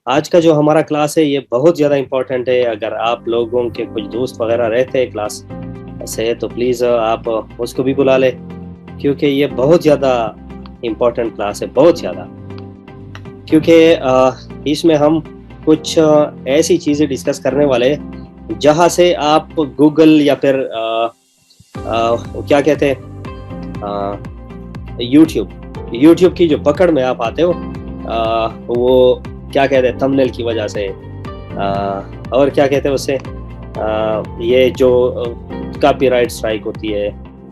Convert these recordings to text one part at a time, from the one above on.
आज का जो हमारा क्लास है ये बहुत ज़्यादा इम्पोर्टेंट है। अगर आप लोगों के कुछ दोस्त वगैरह रहते हैं क्लास से तो प्लीज़ आप उसको भी बुला लें, क्योंकि ये बहुत ज़्यादा इम्पोर्टेंट क्लास है, बहुत ज़्यादा। क्योंकि इसमें हम कुछ ऐसी चीज़ें डिस्कस करने वाले हैं जहाँ से आप गूगल या फिर क्या कहते हैं, यूट्यूब की जो पकड़ में आप आते हो, वो क्या कहते हैं थंबनेल की वजह से, और क्या कहते हैं उससे, ये जो कॉपीराइट स्ट्राइक होती है,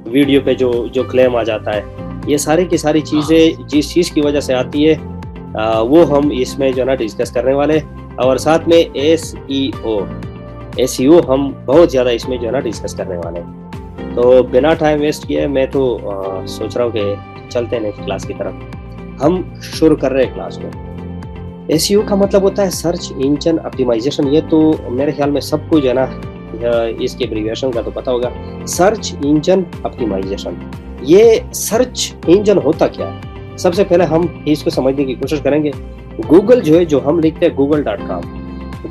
वीडियो पे जो जो क्लेम आ जाता है, ये सारी की सारी चीज़ें जिस चीज़ की वजह से आती है वो हम इसमें जो है ना डिस्कस करने वाले, और साथ में एसईओ हम बहुत ज़्यादा इसमें जो है ना डिस्कस करने वाले। तो बिना टाइम वेस्ट किए मैं तो सोच रहा हूँ कि चलते हैं नेक्स्ट क्लास की तरफ। हम शुरू कर रहे हैं क्लास को। एसईओ का मतलब होता है सर्च इंजन ऑप्टिमाइजेशन। ये तो मेरे ख्याल में सबको जो है ना इसके एब्रिविएशन का तो पता होगा, सर्च इंजन ऑप्टिमाइजेशन। ये सर्च इंजन होता क्या है, सबसे पहले हम इसको समझने की कोशिश करेंगे। गूगल जो है, जो हम लिखते हैं google.com,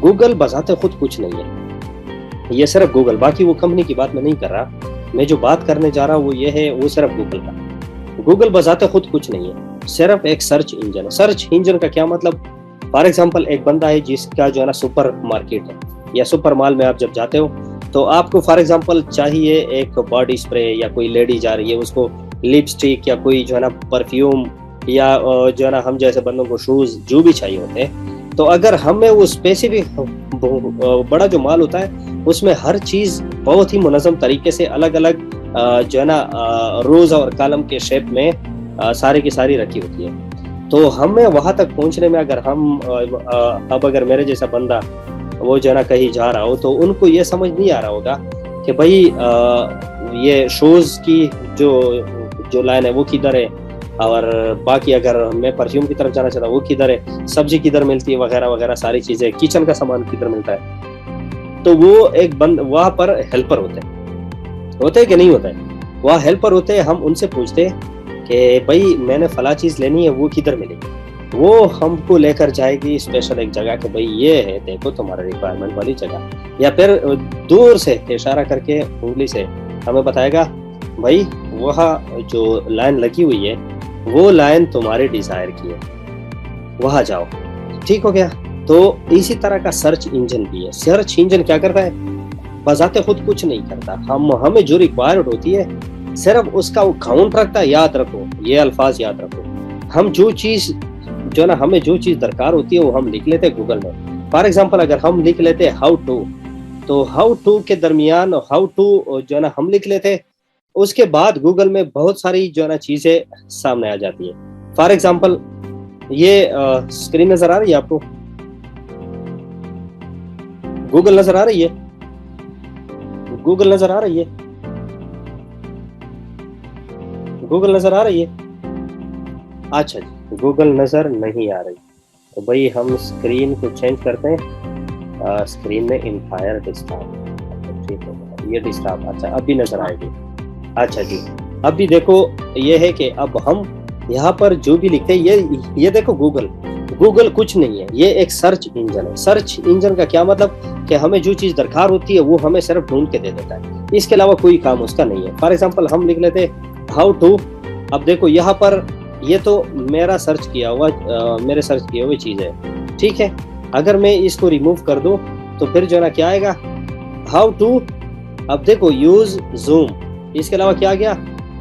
गूगल बजाते खुद कुछ नहीं है, ये सिर्फ गूगल, बाकी वो कंपनी की बात मैं नहीं कर रहा। मैं जो बात करने जा रहा हूँ वो ये है, वो सिर्फ गूगल का। गूगल बजाते खुद कुछ नहीं है, सिर्फ एक सर्च इंजन है। सर्च इंजन का क्या मतलब, फॉर एग्जाम्पल एक बंदा है जिसका जो है ना सुपर मार्केट है या सुपर मॉल में आप जब जाते हो तो आपको फॉर एग्जाम्पल चाहिए एक बॉडी स्प्रे, या कोई लेडी जा रही है उसको लिपस्टिक या कोई जो है ना परफ्यूम, या जो है ना हम जैसे बंदों को शूज जो भी चाहिए होते हैं। तो अगर हमें वो स्पेसिफिक बड़ा जो माल होता है उसमें हर चीज बहुत ही मुनज़्ज़म तरीके से अलग अलग जो है ना रोज और कॉलम के शेप में सारी की सारी रखी होती है। तो हमें वहां तक पहुंचने में अगर हम अब अगर मेरे जैसा बंदा वो जो है ना कहीं जा रहा हो तो उनको ये समझ नहीं आ रहा होगा कि भाई ये शूज की जो लाइन है वो किधर है, और बाकी अगर मैं परफ्यूम की तरफ जाना चाहता हूँ वो किधर है, सब्जी किधर मिलती है, वगैरह वगैरह सारी चीजें, किचन का सामान किधर मिलता है। तो वो एक बंद वहां पर हेल्पर होते हैं कि नहीं होता है, वहाँ हेल्पर होते हैं। हम उनसे पूछते हैं कि भाई मैंने फला चीज लेनी है, वो किधर मिलेगी। वो हमको लेकर जाएगी स्पेशल एक जगह कि भाई ये है देखो तुम्हारा रिक्वायरमेंट वाली जगह, या फिर दूर से इशारा करके उंगली से हमें बताएगा भाई वहाँ जो लाइन लगी हुई है वो लाइन तुम्हारे डिजायर की है, वहां जाओ। ठीक हो गया। तो इसी तरह का सर्च इंजन भी है। सर्च इंजन क्या करता है, बजाते खुद कुछ नहीं करता। हमें जो रिक्वायर्ड होती है सिर्फ उसका वो काउंट रखता है। याद रखो, ये अल्फाज याद रखो। हम जो चीज जो ना हमें जो चीज दरकार होती है वो हम लिख लेते हैं गूगल में। फॉर एग्जांपल अगर हम लिख लेते हैं हाउ टू, तो हाउ टू के दरमियान हाउ टू जो ना हम लिख लेते हैं, उसके बाद गूगल में बहुत सारी जो है ना चीजें सामने आ जाती है। फॉर एग्जांपल ये स्क्रीन नजर आ रही है आपको, गूगल नजर आ रही है, गूगल नजर आ रही है, गूगल नजर आ रही है। अच्छा जी, गूगल नजर नहीं आ रही तो भाई हम स्क्रीन को चेंज करते हैं। स्क्रीन में इंटायर डिस्टर्ब, ठीक है ये डिस्टर्ब, अच्छा अभी नजर आएगी। अच्छा जी, अभी देखो ये है कि अब हम यहाँ पर जो भी लिखते हैं ये देखो गूगल कुछ नहीं है, ये एक सर्च इंजन है। सर्च इंजन का क्या मतलब कि हमें जो चीज दरकार होती है वो हमें सिर्फ ढूंढ के दे देता है, इसके अलावा कोई काम उसका नहीं है। फॉर एग्जांपल हम लिख लेते हाउ टू, अब देखो यहाँ पर ये तो मेरा सर्च किया हुआ मेरे सर्च किए हुए चीज है, ठीक है। अगर मैं इसको रिमूव कर दूं तो फिर जो है ना क्या आएगा, हाउ टू, अब देखो यूज जूम, इसके अलावा क्या आ गया,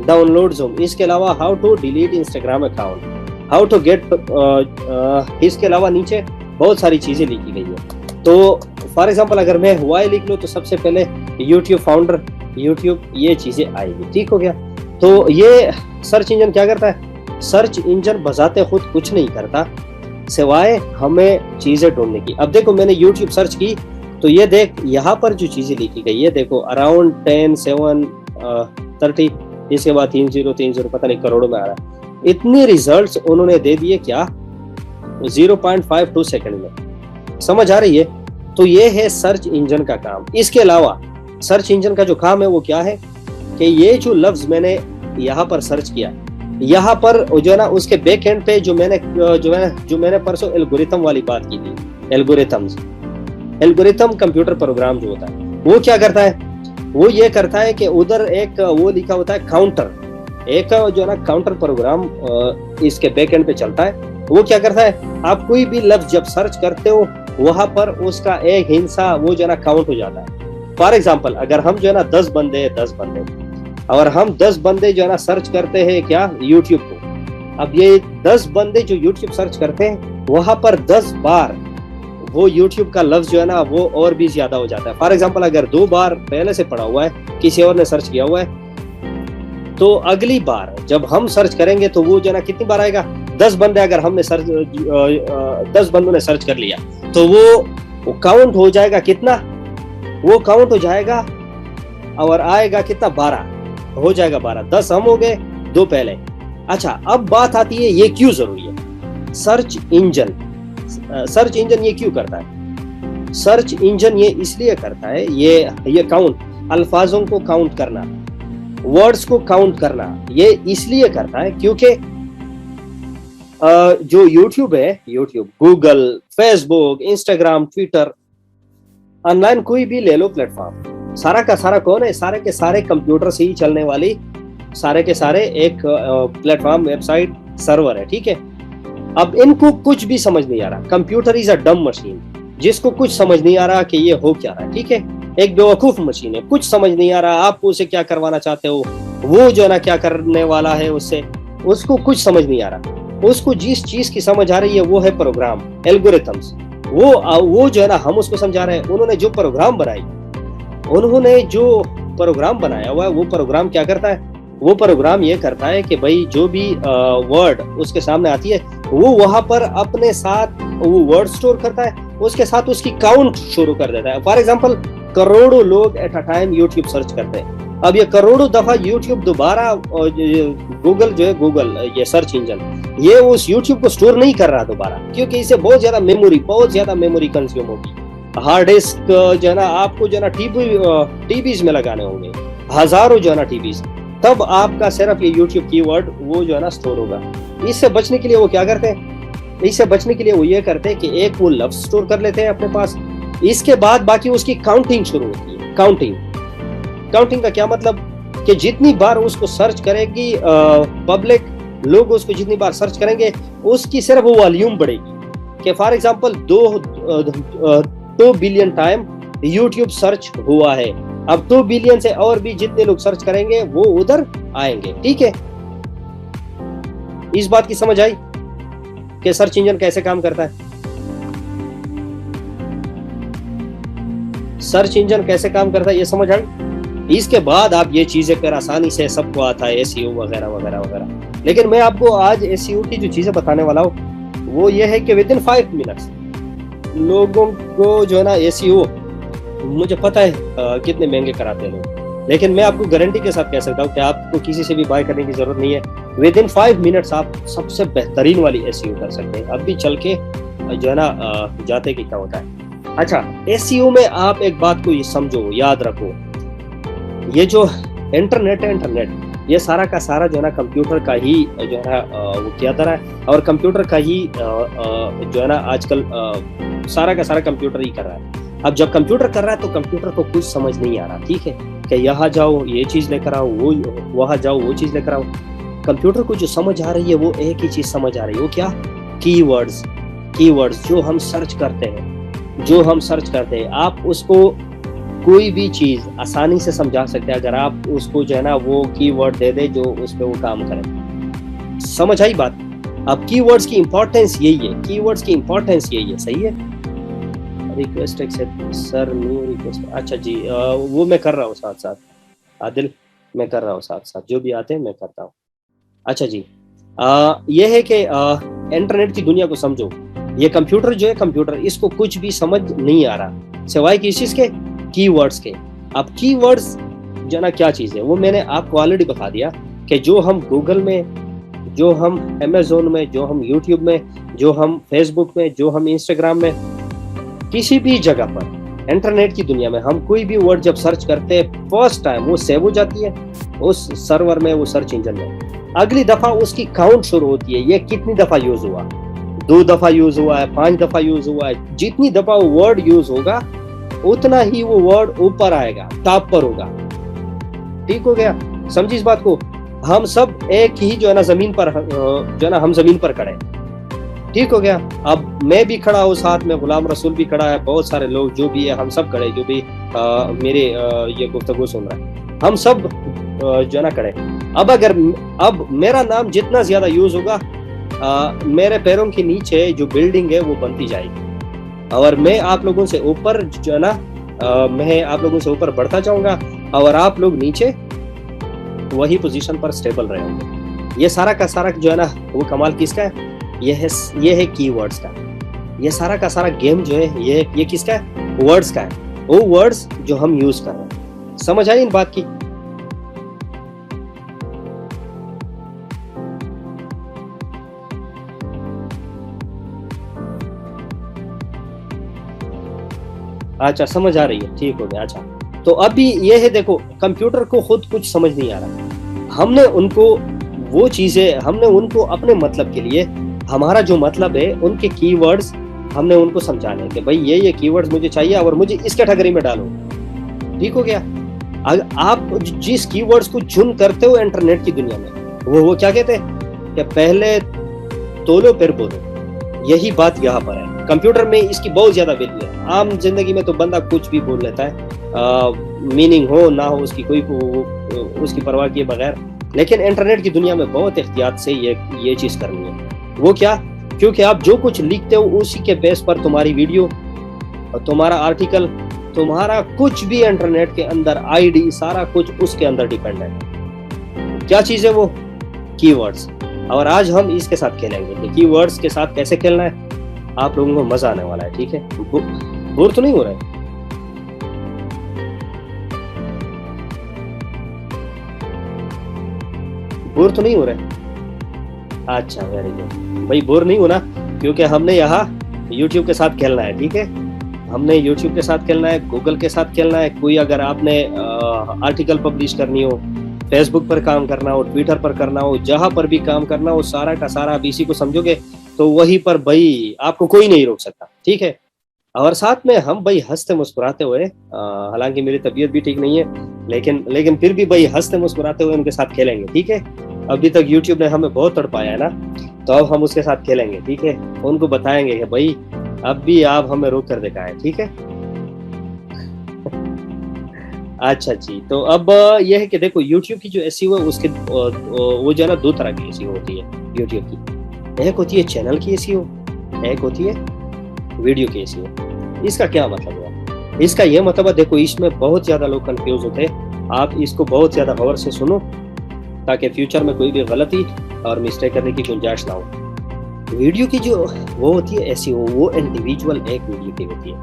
डाउनलोड जूम, इसके अलावा how to delete Instagram account, how to get, इसके अलावा नीचे बहुत सारी चीजें लिखी गई है। तो फॉर एग्जांपल अगर मैं वाई लिख लूँ तो सबसे पहले यूट्यूब फाउंडर, यूट्यूब, ये चीजें आएगी। ठीक हो गया। तो ये सर्च इंजन क्या करता है, सर्च इंजन बजाते खुद कुछ नहीं करता सिवाय हमें चीजें ढूंढने की। अब देखो मैंने यूट्यूब सर्च की तो ये देख यहाँ पर जो चीजें लिखी गई है देखो, अराउंड 10, 7, 30, इसके बाद 3030 पता नहीं करोड़ों में आ रहा है। इतने रिजल्ट्स उन्होंने दे दिए क्या, 0.52 सेकंड में। समझ आ रही है। तो ये है सर्च इंजन का काम। इसके अलावा सर्च इंजन का जो काम है वो क्या है कि ये जो लफ्ज मैंने यहाँ पर सर्च किया यहाँ पर जो है ना उसके बैक एंड पे जो मैंने परसों एल्गोरिथम वाली बात की थी, एल्गोरिथम कंप्यूटर प्रोग्राम जो होता है वो क्या करता है, वो ये करता है कि उधर एक वो लिखा होता है काउंटर, एक जो है ना काउंटर प्रोग्राम इसके बैक एंड पे चलता है। वो क्या करता है, आप कोई भी लफ्ज जब सर्च करते हो वहां पर उसका एक हिस्सा वो जो है ना काउंट हो जाता है। फॉर एग्जाम्पल अगर हम जो है ना 10 बंदे और हम 10 बंदे जो है ना सर्च करते हैं क्या, यूट्यूब को। अब ये 10 बंदे जो यूट्यूब सर्च करते हैं वहां पर 10 बार वो यूट्यूब का लफ्ज जो है ना वो और भी ज्यादा हो जाता है। फॉर एग्जाम्पल अगर 2 बार पहले से पढ़ा हुआ है, किसी और ने सर्च किया हुआ है, तो अगली बार जब हम सर्च करेंगे तो वो जो है ना कितनी बार आएगा, 10 बंदे अगर हमने 10 बंदों ने सर्च कर लिया तो वो काउंट हो जाएगा कितना, वो काउंट हो जाएगा और आएगा कितना, 12 हो जाएगा। 12, 10 हम हो गए, 2 पहले। अच्छा अब बात आती है ये क्यों जरूरी है। सर्च इंजन ये क्यों करता है, सर्च इंजन ये इसलिए करता है, ये काउंट, अल्फाजों को काउंट करना, वर्ड्स को काउंट करना, ये इसलिए करता है क्योंकि जो यूट्यूब है, Google, Facebook, Instagram, Twitter, online कोई भी ले लो प्लेटफॉर्म, सारा का सारा कौन है, सारे के सारे कंप्यूटर से ही चलने वाली, सारे के सारे एक प्लेटफॉर्म, वेबसाइट, सर्वर है, ठीक है। अब इनको कुछ भी समझ नहीं आ रहा, कंप्यूटर इज अ डम मशीन, जिसको कुछ समझ नहीं आ रहा कि ये हो क्या रहा है, ठीक है। एक बेवकूफ मशीन है, कुछ समझ नहीं आ रहा आप उसे क्या करवाना चाहते हो, वो जो है ना क्या करने वाला है उससे, उसको कुछ समझ नहीं आ रहा। उसको जिस चीज की समझ आ रही है वो है प्रोग्राम, एल्गोरिथम्स। वो जो है ना हम उसको समझा रहे हैं। उन्होंने जो प्रोग्राम बनाया हुआ है, वो प्रोग्राम क्या करता है, वो प्रोग्राम ये करता है कि भाई जो भी वर्ड उसके सामने आती है वो वहां पर अपने साथ वो वर्ड स्टोर करता है, उसके साथ उसकी काउंट शुरू कर देता है। फॉर एग्जांपल करोड़ों लोग at a time YouTube search करते हैं। अब ये करोड़ों दफा यूट्यूब दोबारा, गूगल ये सर्च इंजन, ये उस यूट्यूब को स्टोर नहीं कर रहा दोबारा, क्योंकि इसे बहुत ज्यादा मेमोरी कंज्यूम होगी। हार्ड डिस्क जो है ना आपको जो है ना टीबीज में लगाने होंगे, हजारों जो है ना टीबीज, तब आपका सिर्फ ये यूट्यूब कीवर्ड वो जो है ना स्टोर होगा। इससे बचने के लिए वो क्या करते हैं, इससे बचने के लिए वो ये करते हैं कि एक वो लफ्ज स्टोर कर लेते हैं अपने पास, इसके बाद बाकी उसकी काउंटिंग शुरू होती है। काउंटिंग का क्या मतलब कि जितनी बार उसको सर्च करेगी पब्लिक, लोग उसको जितनी बार सर्च करेंगे उसकी सिर्फ वो वॉल्यूम बढ़ेगी। कि for example 2 billion time YouTube search हुआ है, अब 2 बिलियन से और भी जितने लोग सर्च करेंगे वो उधर आएंगे, ठीक है। इस बात की समझ आई कि सर्च इंजन कैसे काम करता है, सर्च इंजन कैसे काम करता है, ये समझ आई। इसके बाद आप ये चीजें फिर आसानी से सबको आता है, एसईओ वगैरह वगैरह वगैरह। लेकिन मैं आपको आज एसईओ की जो चीजें बताने वाला हूँ वो ये है कि विद इन 5 मिनट्स लोगों को जो है ना एसईओ, मुझे पता है कितने महंगे कराते हैं लोग, लेकिन मैं आपको गारंटी के साथ कह सकता हूँ कि आपको किसी से भी बाय करने की जरूरत नहीं है। विद इन 5 मिनट्स आप सबसे बेहतरीन वाली एसईओ कर सकते हैं। अब भी चल के जो है ना जाते कि क्या होता है। अच्छा, एसईओ में आप एक बात को ये समझो, याद रखो, ये जो इंटरनेट है, ये सारा का सारा जो है ना कंप्यूटर का ही जो है वो किया जा रहा है, और कंप्यूटर का ही जो है ना आजकल सारा का सारा कंप्यूटर ही कर रहा है। अब जब कंप्यूटर कर रहा है तो कंप्यूटर को कुछ समझ नहीं आ रहा, ठीक है, कि यहाँ जाओ ये चीज लेकर आओ, वो वहां जाओ वो चीज लेकर आओ। कंप्यूटर को जो समझ आ रही है वो एक ही चीज समझ आ रही है, वो क्या, कीवर्ड्स जो हम सर्च करते हैं, आप उसको कोई भी चीज आसानी से समझा सकते हैं अगर आप उसको जो है ना वो कीवर्ड दे दे जो उस पे वो काम करे। समझ आई बात। अब कीवर्ड्स की इंपॉर्टेंस यही है, सही है। Request accept sir, new request, अच्छा जी, वो मैं कर रहा हूँ साथ आदिल, मैं कर रहा हूँ साथ जो भी आते हैं मैं करता हूँ। अच्छा जी, ये है कि इंटरनेट की दुनिया को समझो। ये कंप्यूटर जो है, कंप्यूटर इसको कुछ भी समझ नहीं आ रहा सिवाय किस चीज के, कीवर्ड्स के। अब कीवर्ड्स जो ना क्या चीज है वो मैंने आपको ऑलरेडी बता दिया कि जो हम गूगल में, जो हम अमेज़न में, जो हम यूट्यूब में, जो हम फेसबुक में, जो हम इंस्टाग्राम में, किसी भी जगह पर इंटरनेट की दुनिया में हम कोई भी वर्ड जब सर्च करते हैं फर्स्ट टाइम वो सेव हो जाती है उस सर्वर में, वो सर्च इंजन में। अगली दफा उसकी काउंट शुरू होती है, ये कितनी दफा यूज हुआ, 2 दफा यूज हुआ है, 5 दफा यूज हुआ है। जितनी दफा वो वर्ड यूज होगा उतना ही वो वर्ड ऊपर आएगा, टॉप पर होगा। ठीक हो गया, समझी इस बात को। हम सब एक ही जो है ना जमीन पर, जो है ना हम जमीन पर खड़े हैं। ठीक हो गया। अब मैं भी खड़ा हूँ, साथ में गुलाम रसूल भी खड़ा है, बहुत सारे लोग जो भी है, हम सब खड़े, जो भी मेरे ये गुफ्तगू सुन रहा है, हम सब जो है ना खड़े। अब मेरा नाम जितना ज्यादा यूज होगा, मेरे पैरों के नीचे जो बिल्डिंग है वो बनती जाएगी, और मैं आप लोगों से ऊपर जो है ना, मैं आप लोगों से ऊपर बढ़ता जाऊंगा, और आप लोग नीचे वही पोजीशन पर स्टेबल रहेंगे। ये सारा का सारा जो है ना वो कमाल किसका है? ये है कीवर्ड्स का। ये सारा का सारा गेम जो है ये किसका है? वर्ड्स का है। वो वर्ड्स जो हम यूज कर रहे हैं। समझ आई इन बात की? अच्छा, समझ आ रही है, ठीक हो गया। अच्छा, तो अभी ये है, देखो कंप्यूटर को खुद कुछ समझ नहीं आ रहा। हमने उनको अपने मतलब के लिए, हमारा जो मतलब है उनके कीवर्ड्स हमने उनको समझाने कि भाई ये कीवर्ड्स मुझे चाहिए और मुझे इस कैटेगरी में डालो। ठीक हो गया। आप जिस कीवर्ड्स को चुन करते हो इंटरनेट की दुनिया में, वो क्या कहते हैं कि पहले तोलो फिर बोलो। यही बात यहाँ पर है। कंप्यूटर में इसकी बहुत ज्यादा वैल्यू है। आम जिंदगी में तो बंदा कुछ भी बोल लेता है, मीनिंग हो ना हो उसकी उसकी परवाह किए बगैर, लेकिन इंटरनेट की दुनिया में बहुत एहतियात से ये चीज करनी है। वो क्या? क्योंकि आप जो कुछ लिखते हो उसी के बेस पर तुम्हारी वीडियो और तुम्हारा आर्टिकल, तुम्हारा कुछ भी इंटरनेट के अंदर आईडी, सारा कुछ उसके अंदर डिपेंड है। क्या चीज है वो? कीवर्ड्स। और आज हम इसके साथ खेलेंगे कि कीवर्ड्स के साथ कैसे खेलना है। आप लोगों को मजा आने वाला है। ठीक है, बोर तो नहीं हो रहा है? बोर तो नहीं हो रहा है? अच्छा, वेरी गुड भाई, बोर नहीं होना, क्योंकि हमने यहाँ YouTube के साथ खेलना है। ठीक है, हमने YouTube के साथ खेलना है, गूगल के साथ खेलना है। कोई अगर आपने आर्टिकल पब्लिश करनी हो, फेसबुक पर काम करना हो, ट्विटर पर करना हो, जहां पर भी काम करना हो, सारा का सारा आप इसी को समझोगे तो वहीं पर भाई आपको कोई नहीं रोक सकता। ठीक है, और साथ में हम भाई हंसते मुस्कुराते हुए, हालांकि मेरी तबीयत भी ठीक नहीं है, लेकिन फिर भी भाई हंसते मुस्कुराते हुए उनके साथ खेलेंगे। ठीक है, अभी तक YouTube ने हमें बहुत तड़पाया है ना, तो अब हम उसके साथ खेलेंगे। ठीक है, उनको बताएंगे कि भाई अब भी आप हमें रोक कर दिखाए। ठीक है। अच्छा जी, तो अब यह है कि देखो YouTube की जो एसईओ है उसके वो जो है ना 2 तरह की एसईओ होती है YouTube की। एक होती है चैनल की एसईओ, एक होती है वीडियो की एसईओ। इसका क्या मतलब है? इसका यह मतलब है, देखो इसमें बहुत ज्यादा लोग कंफ्यूज होते हैं। आप इसको बहुत ज्यादा गौर से सुनो ताकि फ्यूचर में कोई भी गलती और मिस्टेक करने की गुंजाइश ना हो। वीडियो की जो वो होती है एसईओ, वो इंडिविजुअल एक वीडियो की होती है।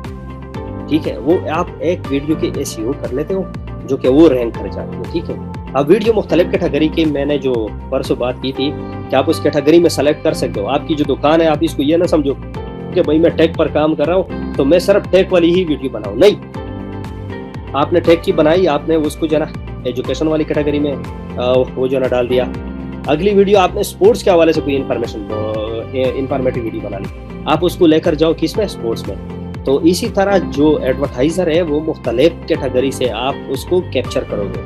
ठीक है, वो आप एक वीडियो के एसईओ कर लेते हो जो कि वो रैंक कर जाती है। ठीक है, अब वीडियो मुख्तलिफ कैटेगरी की, मैंने जो परसों बात की थी कि आप उस कैटेगरी में सेलेक्ट कर सकते हो। आपकी जो दुकान है, आप इसको ये ना समझो कि भाई मैं टेक पर काम कर रहा हूँ तो मैं सिर्फ टेक वाली ही वीडियो बनाऊँ। नहीं, आपने टेक की बनाई, आपने उसको जो ना एजुकेशन वाली कैटेगरी में वो जो ना डाल दिया। अगली वीडियो आपने स्पोर्ट्स के हवाले से कोई इंफॉर्मेटिव वीडियो बना ली, आप उसको लेकर जाओ किसमें? स्पोर्ट्स में। तो इसी तरह जो एडवर्टाइजर है वो मुख्तलिफ कैटेगरी से आप उसको कैप्चर करोगे।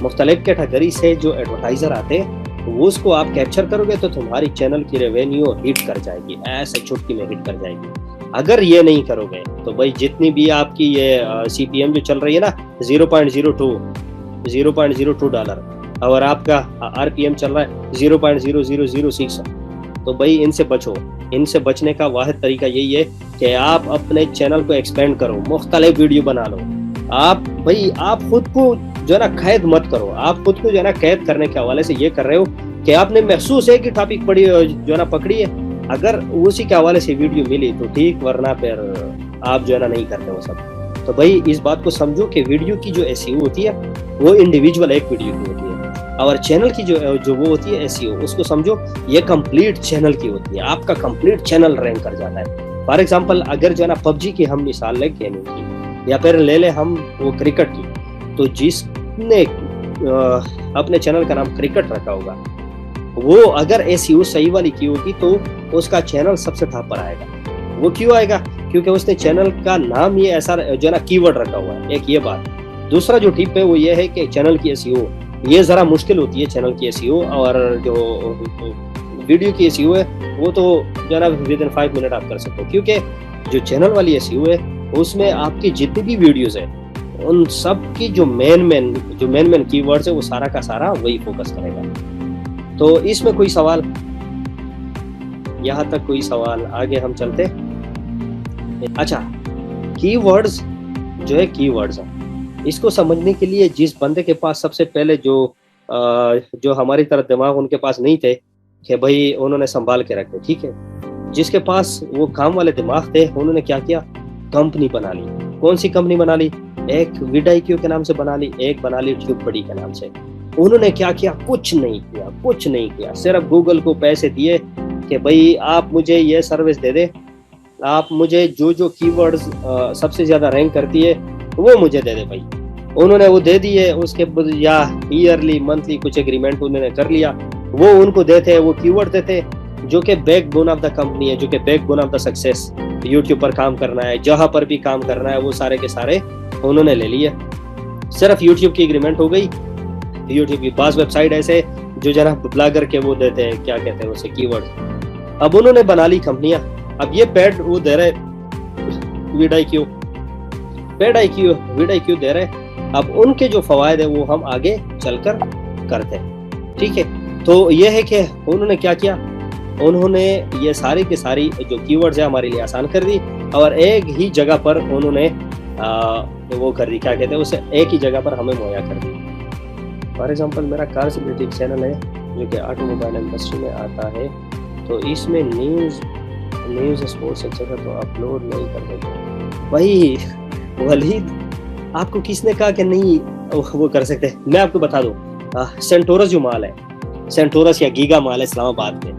मुख्तलिफ कैटेगरी से जो एडवर्टाइजर आते हैं वो उसको आप कैप्चर करोगे तो तुम्हारी चैनल की रेवेन्यू हिट कर जाएगी, ऐसे चुटकी में हिट कर जाएगी। अगर ये नहीं करोगे तो भाई जितनी भी आपकी ये CPM जो चल रही है ना 0.02 डॉलर, और आपका RPM चल रहा है 0.0006, तो भाई इनसे बचो। इनसे बचने का वाहिद तरीका यही है कि आप अपने चैनल को एक्सपेंड करो, मुख्तलिफ वीडियो बना लो। आप खुद को जो है ना कैद मत करो। आप खुद को जो है ना कैद करने के हवाले से ये कर रहे हो कि आपने महसूस है कि टॉपिक पढ़ी जो है ना पकड़ी है, अगर उसी के हवाले से वीडियो मिली तो ठीक, वरना फिर आप जो है ना नहीं करते वो सब। तो भाई इस बात को समझो कि वीडियो की जो एसईओ होती है वो इंडिविजुअल एक वीडियो की होती है, और चैनल की जो वो होती है एसईओ, उसको समझो ये कंप्लीट चैनल की होती है। आपका कंप्लीट चैनल रैंक कर जाता है। फॉर एग्जांपल अगर जो है ना PUBG की हम मिसाल ले गेमिंग की, या फिर ले ले हम वो क्रिकेट की, तो जिसने अपने चैनल का नाम क्रिकेट रखा होगा वो अगर एसईओ सही वाली की होगी तो उसका चैनल सबसे टॉप पर आएगा। वो क्यों आएगा? क्योंकि उसने चैनल का नाम ये ऐसा जो है ना कीवर्ड रखा हुआ है। एक ये बात। दूसरा जो टिप है वो ये है कि चैनल की एसईओ ये जरा मुश्किल होती है, चैनल की एसईओ, और जो वीडियो की एसईओ है वो तो जो है ना विद इन 5 मिनट आप कर सकते हो, क्योंकि जो चैनल वाली एसईओ है उसमें आपकी जितनी भी वीडियोस है उन सब की जो मेन कीवर्ड्स है वो सारा का सारा वही फोकस करेगा। तो इसमें कोई सवाल? यहाँ तक कोई सवाल? आगे हम चलते। अच्छा, कीवर्ड्स जो है कीवर्ड्स इसको समझने के लिए जिस बंदे के पास सबसे पहले जो हमारी तरह दिमाग उनके पास नहीं थे कि भाई उन्होंने संभाल के रखे, ठीक है, जिसके पास वो काम वाले दिमाग थे उन्होंने क्या किया? कंपनी बना ली। कौन सी कंपनी बना ली? एक vidIQ के नाम से बना ली, एक बना ली TubeBuddy के नाम से। उन्होंने क्या किया? कुछ नहीं किया, सिर्फ गूगल को पैसे दिए कि भाई आप मुझे ये सर्विस दे दे, आप मुझे जो कीवर्ड्स सबसे ज्यादा रैंक करती है वो मुझे दे दे भाई। उन्होंने वो दे दिए, उसके या ईयरली मंथली कुछ एग्रीमेंट उन्होंने कर लिया, वो उनको देते, वो कीवर्ड देते जो कि बैकबोन ऑफ द कंपनी है, जो कि backbone of the success. YouTube पर काम करना है, जहां पर भी काम करना है, वो सारे के सारे उन्होंने ले लिए। सिर्फ यूट्यूब की एग्रीमेंट हो गई। यूट्यूब की पास वेबसाइट ऐसे जो जरा ब्लॉगर के वो देते हैं, क्या कहते हैं उसे, कीवर्ड। अब उन्होंने बना ली कंपनियां। अब ये पेड वो दे रहे vidIQ दे रहे। अब उनके जो फवायद है वो हम आगे चलकर करते हैं, ठीक है। तो ये है कि उन्होंने क्या किया? उन्होंने ये सारी की सारी जो कीवर्ड्स है हमारे लिए आसान कर दी, और एक ही जगह पर उन्होंने वो कर दी, क्या कहते हैं उसे, एक ही जगह पर हमें मुहैया कर दी। फॉर एग्जांपल मेरा कार से रिलेटेड चैनल है जो कि ऑटोमोबाइल इंडस्ट्री में आता है, तो इसमें न्यूज़ स्पोर्ट्स एक्सेट्रा तो अपलोड नहीं कर देते। वही वलीद, आपको किसने कहा कि नहीं वो कर सकते? मैं आपको बता दूं, सेंटोरस जो माल है, सेंटोरस या गीगा माल है इस्लामाबाद में,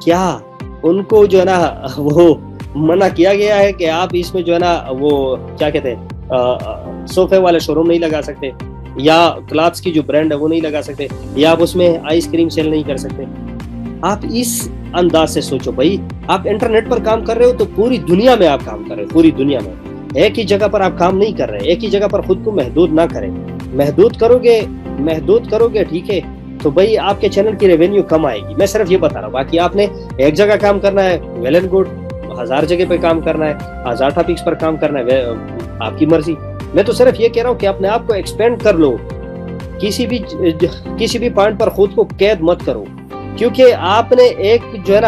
क्या उनको जो है ना वो मना किया गया है कि आप इसमें जो है ना वो क्या कहते हैं सोफे वाले शोरूम नहीं लगा सकते, या क्लॉथ्स की जो ब्रांड है वो नहीं लगा सकते, या आप उसमें आइसक्रीम सेल नहीं कर सकते? आप इस अंदाज से सोचो भाई, आप इंटरनेट पर काम कर रहे हो तो पूरी दुनिया में आप काम कर रहे हो, पूरी दुनिया में। एक ही जगह पर आप काम नहीं कर रहे, एक ही जगह पर खुद को महदूद ना करें। महदूद करोगे ठीक है, तो भाई आपके चैनल की रेवेन्यू कम आएगी। मैं सिर्फ ये बता रहा हूँ, बाकी आपने एक जगह काम करना है, वेल एंड गुड। 1000 जगह पे काम करना है, 1000 टॉपिक्स पर काम करना है, आपकी मर्जी। मैं तो सिर्फ ये कह रहा हूँ कि अपने आप को एक्सपेंड कर लो, किसी भी पॉइंट पर खुद को कैद मत करो, क्योंकि आपने एक जो है ना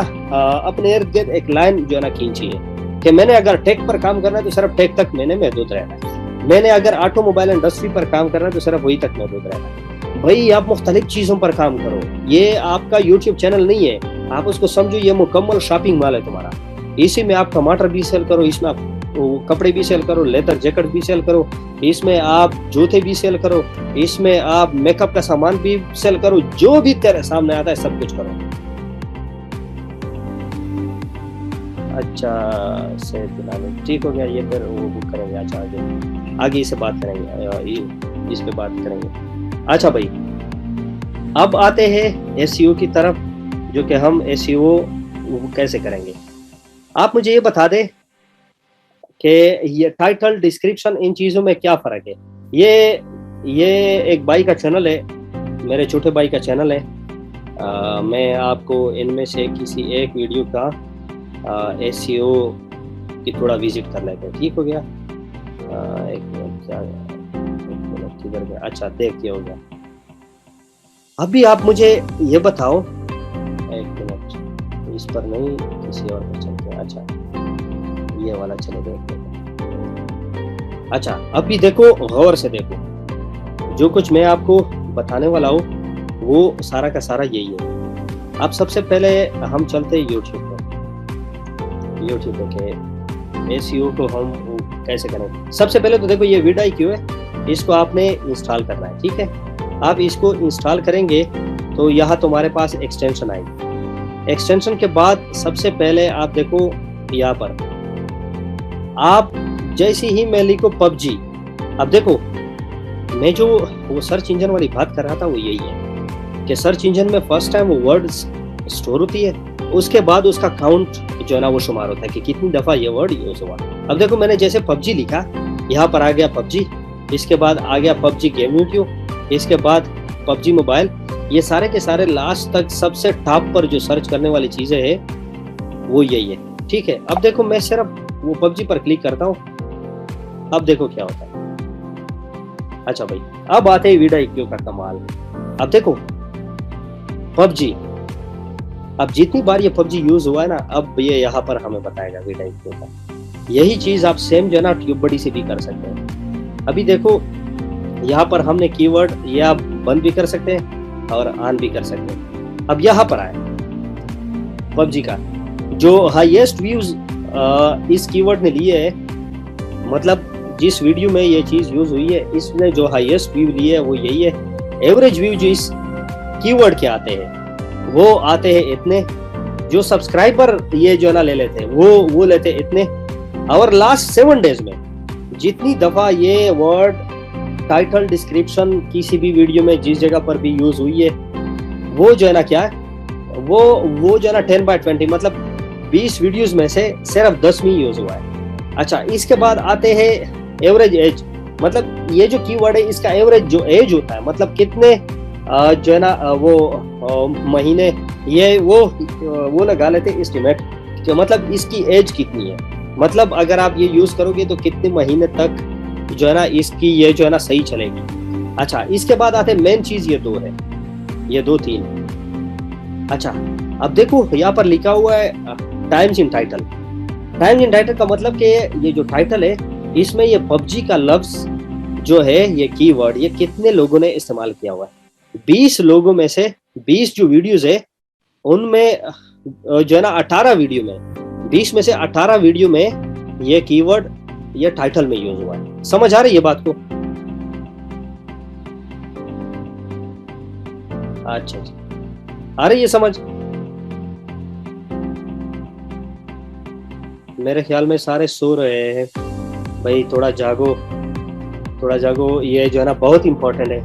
अपने इर्द गिर्द एक लाइन जो है ना खींची है कि मैंने अगर टेक पर काम करना है तो सिर्फ टेक तक मैंने महदूद रहना है, मैंने अगर ऑटोमोबाइल इंडस्ट्री पर काम करना है तो सिर्फ वही तक महदूद रहना है। भाई आप मुख्तलिफ चीजों पर काम करो, ये आपका यूट्यूब चैनल नहीं है, आप उसको समझो ये मुकम्मल शॉपिंग मॉल है तुम्हारा। इसी में आप टमाटर भी सेल करो, इसमें आप कपड़े भी सेल करो, लेदर जैकेट भी सेल करो, इसमें आप जूते भी सेल करो, इसमें आप मेकअप का सामान भी सेल करो, जो भी तेरे सामने आता है सब कुछ करो। अच्छा से ठीक हो गया, ये फिर वो बुक करेंगे। अच्छा आगे इसे बात करेंगे, इस पे बात करेंगे। अच्छा भाई, अब आते हैं एसईओ की तरफ, जो कि हम एसईओ कैसे करेंगे। आप मुझे ये बता दें कि ये टाइटल, डिस्क्रिप्शन, इन चीज़ों में क्या फ़र्क है। ये एक भाई का चैनल है, मेरे छोटे भाई का चैनल है। मैं आपको इनमें से किसी एक वीडियो का एसईओ की थोड़ा विजिट कर लेते हैं, ठीक हो गया। एक मिनट किधर गया? अच्छा देखिए हो गया। अभी आप मुझे ये बताओ, एक मिनट, इस पर नहीं किसी और पर चलते हैं। अच्छा ये वाला चले देखते हैं। अच्छा अभी देखो, गौर से देखो, जो कुछ मैं आपको बताने वाला हूँ वो सारा का सारा यही है। अब सबसे पहले हम चलते हैं यूट्यूब पे के एसईओ को हम कैसे करें। सबसे पहले तो देखो ये vidIQ है, इसको आपने इंस्टॉल करना है, ठीक है। आप इसको इंस्टॉल करेंगे तो यहाँ तुम्हारे पास एक्सटेंशन आएगी। एक्सटेंशन के बाद सबसे पहले आप देखो यहाँ पर, आप जैसे ही मैं लिखो PUBG, अब देखो मैं जो वो सर्च इंजन वाली बात कर रहा था वो यही है। कि सर्च इंजन में फर्स्ट टाइम वो वर्ड स्टोर होती है, उसके बाद उसका काउंट जो है ना वो शुमार होता है कि कितनी दफा ये वर्ड यूज हुआ। अब देखो मैंने जैसे पबजी लिखा, यहाँ पर आ गया पबजी, इसके बाद आ गया पबजी गेम यूट्यूब, इसके बाद पबजी मोबाइल, ये सारे के सारे लास्ट तक सबसे टॉप पर जो सर्च करने वाली चीजें है वो यही है। ठीक है, अब देखो मैं सिर्फ वो पबजी पर क्लिक करता हूँ, अब देखो क्या होता है। अच्छा भाई, अब आते हैं vidIQ का कमाल। अब देखो पबजी, अब जितनी बार ये पबजी यूज हुआ है ना, अब ये यहाँ पर हमें बताएगा vidIQ का। यही चीज आप सेम जो है ना ट्यूबबडी से भी कर सकते हैं। अभी देखो यहाँ पर हमने कीवर्ड ये आप बंद भी कर सकते हैं और ऑन भी कर सकते हैं। अब यहाँ पर आए पबजी का जो हाईएस्ट व्यूज इस कीवर्ड ने लिए है, मतलब जिस वीडियो में ये चीज यूज हुई है इसने जो हाईएस्ट व्यू लिए है वो यही है। एवरेज व्यू जो इस कीवर्ड के आते हैं वो आते हैं इतने, जो सब्सक्राइबर ये जो ना ले लेते हैं वो लेते हैं इतने। और लास्ट 7 डेज में जितनी दफा ये वर्ड टाइटल डिस्क्रिप्शन किसी भी वीडियो में जिस जगह पर भी यूज हुई है वो जो है ना क्या है, वो जो है ना 10/20, मतलब 20 वीडियोस में से सिर्फ 10वीं यूज हुआ है। अच्छा, इसके बाद आते हैं एवरेज एज, मतलब ये जो कीवर्ड है इसका एवरेज जो एज होता है, मतलब कितने जो है ना वो महीने ये वो लगा लेते हैं एस्टिमेट, तो मतलब इसकी एज कितनी है, मतलब अगर आप ये यूज करोगे तो कितने महीने तक जो है ना इसकी ये जो है ना सही चलेगी। अच्छा, इसके बाद आते मेन चीज ये 2 है, ये 2-3। अच्छा, अब देखो यहाँ पर लिखा हुआ है times in title. Times in title का मतलब कि ये जो टाइटल है इसमें ये पबजी का लफ्ज जो है, ये कीवर्ड, ये कितने लोगों ने इस्तेमाल किया हुआ है। 20 लोगों में से 20 जो वीडियोस है उनमें जो है ना 18 वीडियो में, 20 में से 18 वीडियो में ये कीवर्ड ये टाइटल में यूज हुआ है। समझ आ रही है बात को? अच्छा, आ रही है समझ? मेरे ख्याल में सारे सो रहे हैं भाई, थोड़ा जागो, थोड़ा जागो, ये जो है ना बहुत इंपॉर्टेंट है,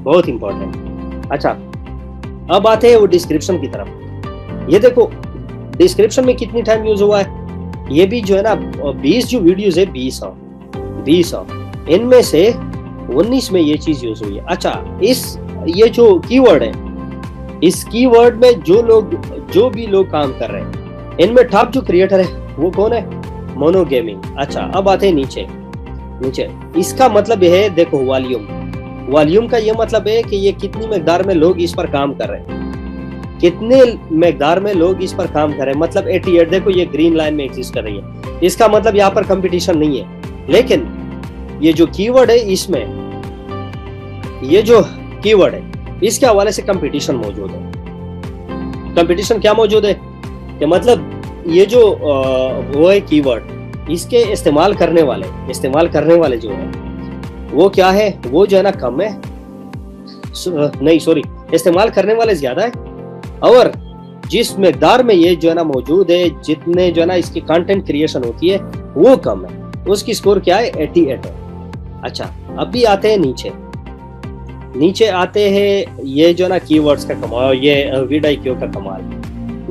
बहुत इंपॉर्टेंट। अच्छा, अब आते हैं वो डिस्क्रिप्शन की तरफ। ये देखो डिस्क्रिप्शन में कितनी टाइम यूज हुआ है, ये भी जो है ना 20 जो वीडियोस है 20 इनमें से 19 में ये चीज यूज हुई है। अच्छा, ये जो कीवर्ड है, इस कीवर्ड में जो भी लोग काम कर रहे हैं इनमें टॉप जो क्रिएटर है वो कौन है? Mono gaming. अच्छा, अब आते हैं नीचे। इसका मतलब यह है, देखो वॉल्यूम का ये मतलब है कि ये कितनी मकदार में लोग इस पर काम कर रहे हैं, कितने मकदार में लोग इस पर काम कर रहे हैं, मतलब 88। देखो ये ग्रीन लाइन में एग्जिस्ट कर रही है, इसका मतलब यहाँ पर कंपटीशन नहीं है। लेकिन ये जो कीवर्ड है इसमें, ये जो कीवर्ड है इसके हवाले से कंपटीशन मौजूद है। कंपटीशन क्या मौजूद है कि मतलब ये जो वो है कीवर्ड, इसके इस्तेमाल करने वाले जो है वो क्या है, वो जो है ना कम है, नहीं सॉरी, इस्तेमाल करने वाले ज्यादा है, और जिस मकदार में ये जो है ना मौजूद है, जितने जो है ना इसकी कंटेंट क्रिएशन होती है वो कम है, उसकी स्कोर क्या है? 88 है। अच्छा, अभी आते हैं नीचे आते हैं ये जो है ना कीवर्ड्स का कमाल, ये vidIQ का कमाल।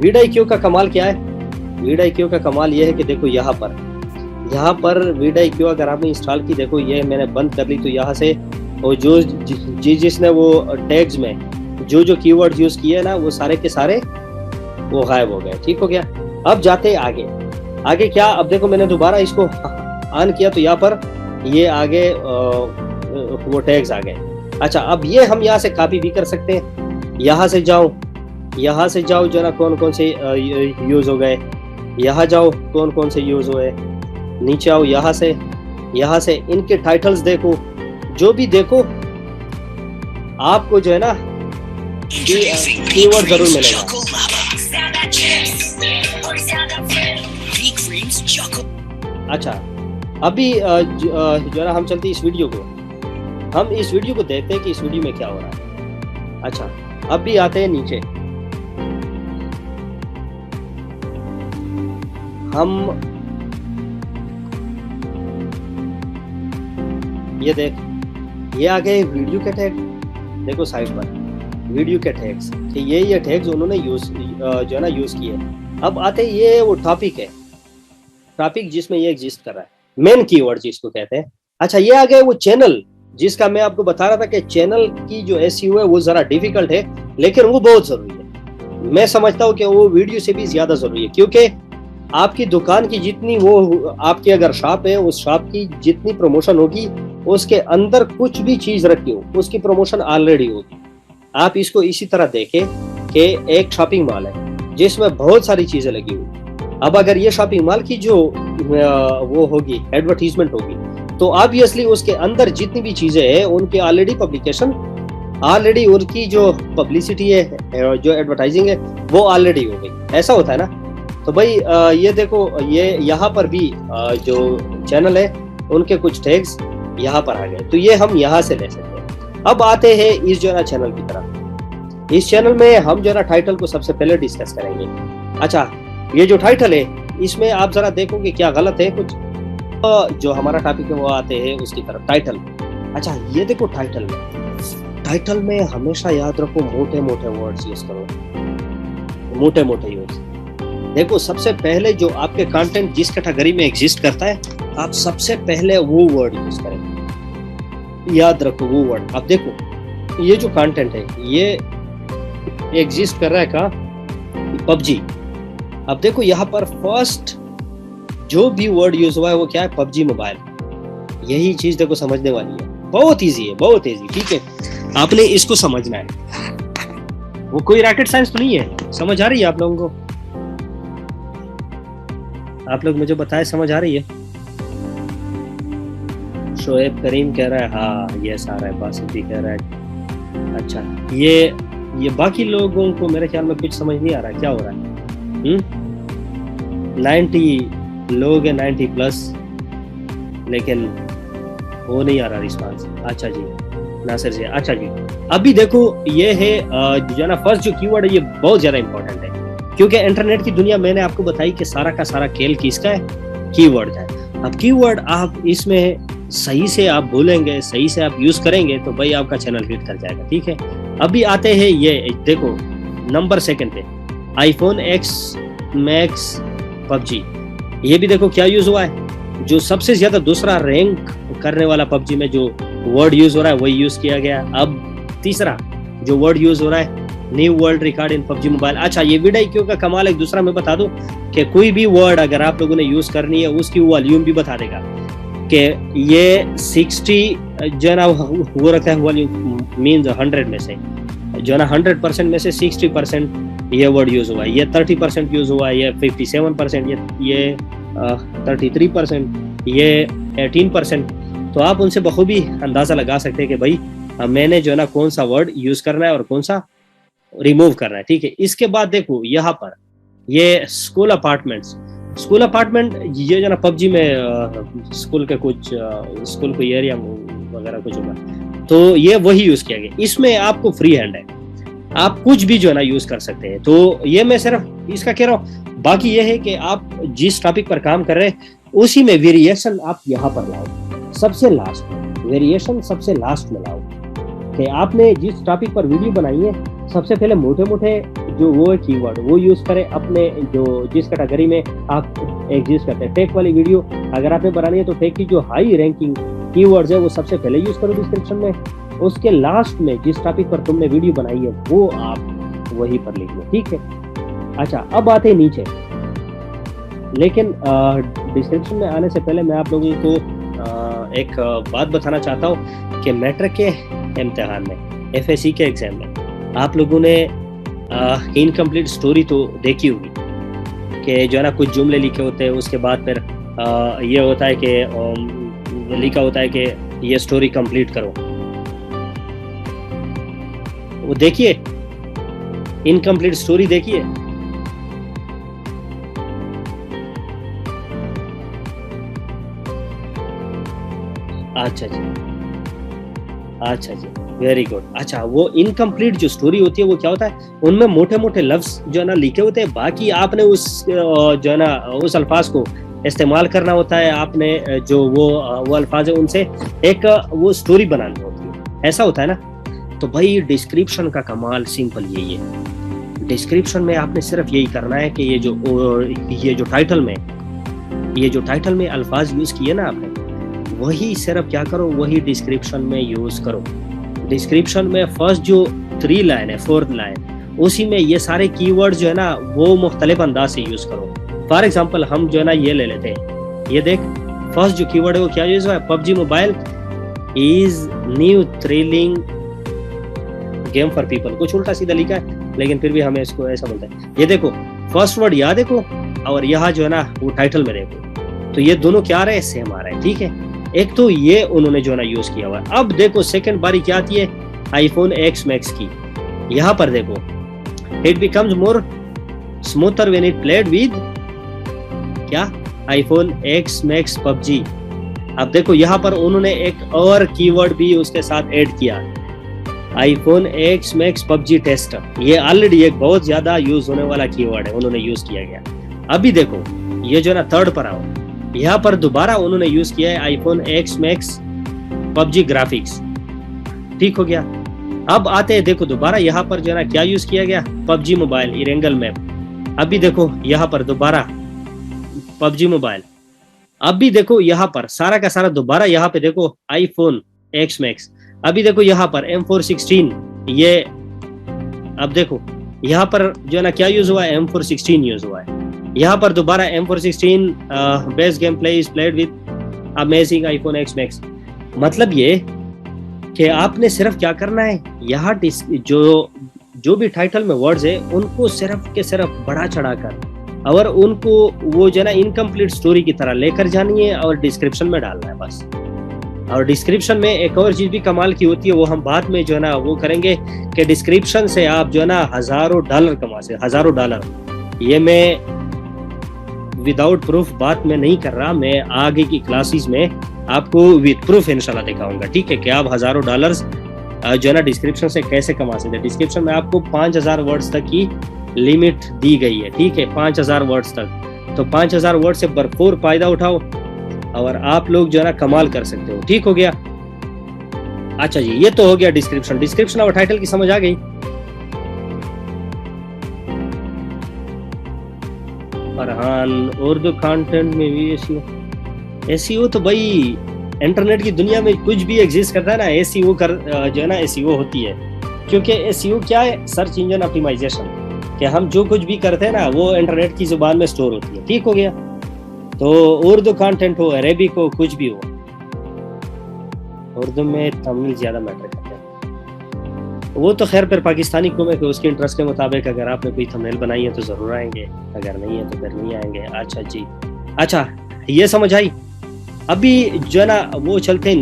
vidIQ का कमाल क्या है? vidIQ का कमाल ये है कि देखो यहाँ पर vidIQ अगर आपने इंस्टॉल की, देखो ये मैंने बंद कर ली, तो यहाँ से और जिसने वो टैग्स में जो कीवर्ड यूज किए ना वो सारे के सारे वो गायब हो गए। ठीक हो गया। अब जाते आगे क्या, अब देखो मैंने दोबारा इसको ऑन किया तो यहाँ पर ये आगे वो टैग्स आ गए। अच्छा, अब ये हम यहाँ से कॉपी भी कर सकते हैं, यहाँ से जाओ जो है ना कौन से यूज हो गए, यहाँ जाओ कौन से यूज हुए, नीचे आओ, यहाँ से इनके टाइटल्स देखो, जो भी देखो आपको जो है ना कीवर्ड जरूर मिलेगा। अच्छा, अभी जो है ना हम चलते इस वीडियो को देखते हैं कि इस वीडियो में क्या हो रहा है। अच्छा, अभी आते हैं नीचे, हम ये देख, ये आ गए वीडियो के टैग, देखो साइड पर वीडियो के टैग्स कि ये टैग्स उन्होंने यूज जो है ना यूज किए। अब आते ये वो टॉपिक है, टॉपिक जिसमें ये एग्जिस्ट कर रहा है, मेन कीवर्ड जिसको कहते हैं। अच्छा, ये आ गए वो चैनल जिसका मैं आपको बता रहा था कि चैनल की जो एसईओ है वो जरा डिफिकल्ट है, लेकिन वो बहुत जरूरी है। मैं समझता हूँ कि वो वीडियो से भी ज्यादा जरूरी है, क्योंकि आपकी दुकान की जितनी वो आपकी अगर शॉप है, उस शॉप की जितनी प्रमोशन होगी, उसके अंदर कुछ भी चीज रखी हो उसकी प्रमोशन ऑलरेडी होगी। आप इसको इसी तरह देखें कि एक शॉपिंग मॉल है जिसमें बहुत सारी चीजें लगी हुई। अब अगर ये शॉपिंग मॉल की जो वो होगी एडवर्टीजमेंट होगी, तो ऑब्वियसली उसके अंदर जितनी भी चीजें हैं उनकी ऑलरेडी पब्लिकेशन, ऑलरेडी उनकी जो पब्लिसिटी है, जो एडवर्टाइजिंग है, वो ऑलरेडी हो गई। ऐसा होता है ना। तो भाई ये देखो, ये यहाँ पर भी जो चैनल है उनके कुछ टैग्स यहाँ पर आ गए, तो ये हम यहाँ से ले सकते हैं। अब आते हैं इस जो है ना चैनल की तरफ। इस चैनल में हम जो है ना टाइटल को सबसे पहले डिस्कस करेंगे। अच्छा, ये जो टाइटल है इसमें आप जरा देखोगे क्या गलत है कुछ, जो हमारा टॉपिक है वो आते हैं उसकी तरफ, टाइटल। अच्छा, ये देखो टाइटल में हमेशा याद रखो मोटे मोटे वर्ड्स यूज करो, मोटे मोटे यूज। देखो, सबसे पहले जो आपके कंटेंट जिस कैटेगरी में एग्जिस्ट करता है, आप सबसे पहले वो वर्ड यूज करें, याद रखो वो वर्ड। अब देखो, ये जो कंटेंट है ये एग्जिस्ट कर रहा है का पबजी। अब देखो यहाँ पर फर्स्ट जो भी वर्ड यूज हुआ है वो क्या है, पबजी मोबाइल। यही चीज देखो समझने वाली है, बहुत इजी है, बहुत इजी। ठीक है, आपने इसको समझना है, वो कोई रॉकेट साइंस तो नहीं है। समझ आ रही है आप लोगों को? आप लोग मुझे बताएं, समझ आ रही है? शोएब करीम कह रहा है हाँ ये सारा है, बासित भी कह रहा है। अच्छा, ये बाकी लोगों को मेरे ख्याल में कुछ समझ नहीं आ रहा क्या हो रहा है। 90 लोग हैं, 90 प्लस, लेकिन वो नहीं आ रहा रिस्पांस। अच्छा जी, नासिर जी, अच्छा जी। अभी देखो, ये है जो ना फर्स्ट जो कीवर्ड है ये बहुत ज्यादा इंपॉर्टेंट है, क्योंकि इंटरनेट की दुनिया मैंने आपको बताई कि सारा का सारा खेल किसका है, कीवर्ड का है। अब कीवर्ड आप इसमें सही से आप बोलेंगे, सही से आप यूज करेंगे तो भाई आपका चैनल हिट कर जाएगा। ठीक है, अभी आते हैं ये देखो नंबर सेकंड पे, आईफोन X मैक्स पबजी। ये भी देखो क्या यूज हुआ है, जो सबसे ज्यादा दूसरा रैंक करने वाला पबजी में जो वर्ड यूज हो रहा है वही यूज किया गया। अब तीसरा जो वर्ड यूज हो रहा है, new world record in PUBG mobile. अच्छा, ये वीडियो क्यों का कमाल है, दूसरा मैं बता दूं कि कोई भी वर्ड अगर आप लोगों ने यूज करनी है उसकी वॉल्यूम भी बता देगा कि ये 60 जो है ना वो रखता है वॉल्यूम, मीन्स 100 में से जो है ना 100% में से 60% ये वर्ड यूज हुआ है, ये 30% यूज हुआ है, ये 57%, ये 33%, ये 18%। तो आप उनसे बखूबी अंदाजा लगा सकते हैं कि भाई मैंने जो है ना कौन सा वर्ड यूज करना है और कौन सा रिमूव करना है। ठीक है, इसके बाद देखो यहाँ पर ये स्कूल अपार्टमेंट, ये जो ना पबजी में स्कूल के कुछ स्कूल को एरिया वगैरह कुछ होगा, तो ये वही यूज किया गया। इसमें आपको फ्री हैंड है, आप कुछ भी जो है ना यूज कर सकते हैं। तो ये मैं सिर्फ इसका कह रहा हूँ, बाकी ये है कि आप जिस टॉपिक पर काम कर रहे हैं उसी में वेरिएशन आप यहाँ पर लाओ, सबसे लास्ट में वेरिएशन सबसे लास्ट में लाओ, कि आपने जिस टॉपिक पर वीडियो बनाई है सबसे पहले मोटे मोटे जो वो है कीवर्ड वो यूज करें अपने जो जिस कैटेगरी में आप एग्जिस्ट करते हैं। टेक वाली वीडियो अगर आपने बनानी है तो टेक की जो हाई रैंकिंग कीवर्ड्स है वो सबसे पहले यूज करो डिस्क्रिप्शन में, उसके लास्ट में जिस टॉपिक पर तुमने वीडियो बनाई है वो आप वहीं पर लिख लो। ठीक है, अच्छा अब आते हैं नीचे, लेकिन डिस्क्रिप्शन में आने से पहले मैं आप लोगों को एक बात बताना चाहता हूँ कि मैट्रिक के इम्तिहान में, FSC के एग्जाम में आप लोगों ने इनकम्प्लीट स्टोरी तो देखी होगी कि जो है ना कुछ जुमले लिखे होते हैं, उसके बाद फिर ये होता है कि लिखा होता है कि ये स्टोरी कंप्लीट करो। वो देखिए, इनकम्प्लीट स्टोरी देखिए। अच्छा जी, अच्छा जी, वेरी गुड। अच्छा, वो इनकम्प्लीट जो स्टोरी होती है वो क्या होता है, उनमें मोटे मोटे लफ्ज जो है ना लिखे होते हैं, बाकी आपने उस जो है ना उस अल्फाज को इस्तेमाल करना होता है, आपने जो वो अल्फाज है उनसे एक वो स्टोरी बनानी होती है। ऐसा होता है ना। तो भाई डिस्क्रिप्शन का कमाल सिंपल यही है। डिस्क्रिप्शन में आपने सिर्फ यही करना है कि ये जो टाइटल में अल्फाज यूज किए ना आपने, वही सिर्फ क्या करो, वही डिस्क्रिप्शन में यूज करो। डिस्क्रिप्शन में फर्स्ट जो 3 लाइन है, 4th लाइन, उसी में ये सारे कीवर्ड जो है ना वो मुख्तलिफ अंदाज से यूज करो। फॉर एग्जांपल हम जो है ना ये ले लेते हैं, ये देख फर्स्ट जो कीवर्ड है वो क्या यूज हुआ है, PUBG mobile is new thrilling game for people. कुछ उल्टा सीधा लिखा है लेकिन फिर भी हमें इसको ऐसा बोलते हैं। ये देखो फर्स्ट वर्ड यहाँ देखो और यहाँ जो है ना वो टाइटल में देखो, तो ये दोनों क्या आ रहे हैं, सेम आ रहे हैं, ठीक है। एक तो ये उन्होंने जो है ना यूज किया हुआ है। अब देखो सेकंड बारी क्या आती है, आईफोन एक्स मैक्स की। यहाँ पर देखो it becomes more smoother when it played with क्या, आईफोन एक्स मैक्स पबजी। अब देखो यहाँ पर उन्होंने एक और कीवर्ड भी उसके साथ ऐड किया, iPhone X Max PUBG tester. ये ऑलरेडी एक बहुत ज्यादा यूज होने वाला कीवर्ड है, उन्होंने यूज किया गया। अभी देखो ये जो ना थर्ड पर आओ, यहाँ पर दोबारा उन्होंने यूज किया है iPhone X Max PUBG graphics, ठीक हो गया। अब आते हैं देखो दोबारा यहाँ पर जो है ना क्या यूज किया गया, पबजी मोबाइल इरेंगल मैप। अभी देखो यहाँ पर दोबारा पबजी मोबाइल। अभी देखो यहाँ पर सारा का सारा दोबारा यहाँ पे देखो आईफोन एक्स मैक्स। अभी देखो यहाँ पर M416, ये अब देखो यहाँ पर जो है ना क्या यूज हुआ है, M416 यूज हुआ है। यहाँ पर दोबारा M416 best game play is played with amazing iPhone X max. मतलब ये कि आपने सिर्फ क्या करना है, यहाँ जो भी टाइटल में वर्ड्स है उनको सिर्फ के सिर्फ बढ़ा चढ़ाकर और उनको वो जो है ना इनकम्प्लीट स्टोरी की तरह लेकर जानी है और डिस्क्रिप्शन में डालना है बस। और डिस्क्रिप्शन में एक और चीज भी कमाल की होती है, वो हम बाद में जो है ना वो करेंगे कि डिस्क्रिप्शन से आप जो है ना $1000 कमा सकते, $1000। ये मैं विदाउट प्रूफ बात मैं नहीं कर रहा, मैं आगे की क्लासेस में आपको विद प्रूफ इंशाल्लाह दिखाऊंगा, ठीक है, कि आप $1000 जो है ना डिस्क्रिप्शन से कैसे कमा सकते हैं। डिस्क्रिप्शन में आपको 5000 वर्ड्स तक की लिमिट दी गई है, ठीक है, 5000 वर्ड्स तक। तो 5000 वर्ड से भरपूर फायदा उठाओ और आप लोग जो है ना कमाल कर सकते हो, ठीक हो गया। अच्छा जी, ये तो हो गया डिस्क्रिप्शन और टाइटल की समझ आ गई। फरहान उर्दू कंटेंट में भी एसईओ तो भाई इंटरनेट की दुनिया में कुछ भी एग्जिस्ट करता है ना, एसईओ जो है ना एसईओ होती है। क्योंकि एसईओ क्या है, सर्च इंजन ऑप्टिमाइजेशन, कि हम जो कुछ भी करते हैं ना वो इंटरनेट की जुबान में स्टोर होती है, ठीक हो गया। तो उर्दू कंटेंट हो, अरेबिक हो, कुछ भी हो, उर्दू में तमिल ज्यादा मैटर करते हैं। वो तो खैर फिर पाकिस्तानी को में उसके इंटरेस्ट के मुताबिक अगर आपने कोई थंबनेल बनाई है तो जरूर आएंगे, अगर नहीं है तो फिर नहीं आएंगे। अच्छा जी, अच्छा ये समझ आई। अभी जो है ना वो चलते हैं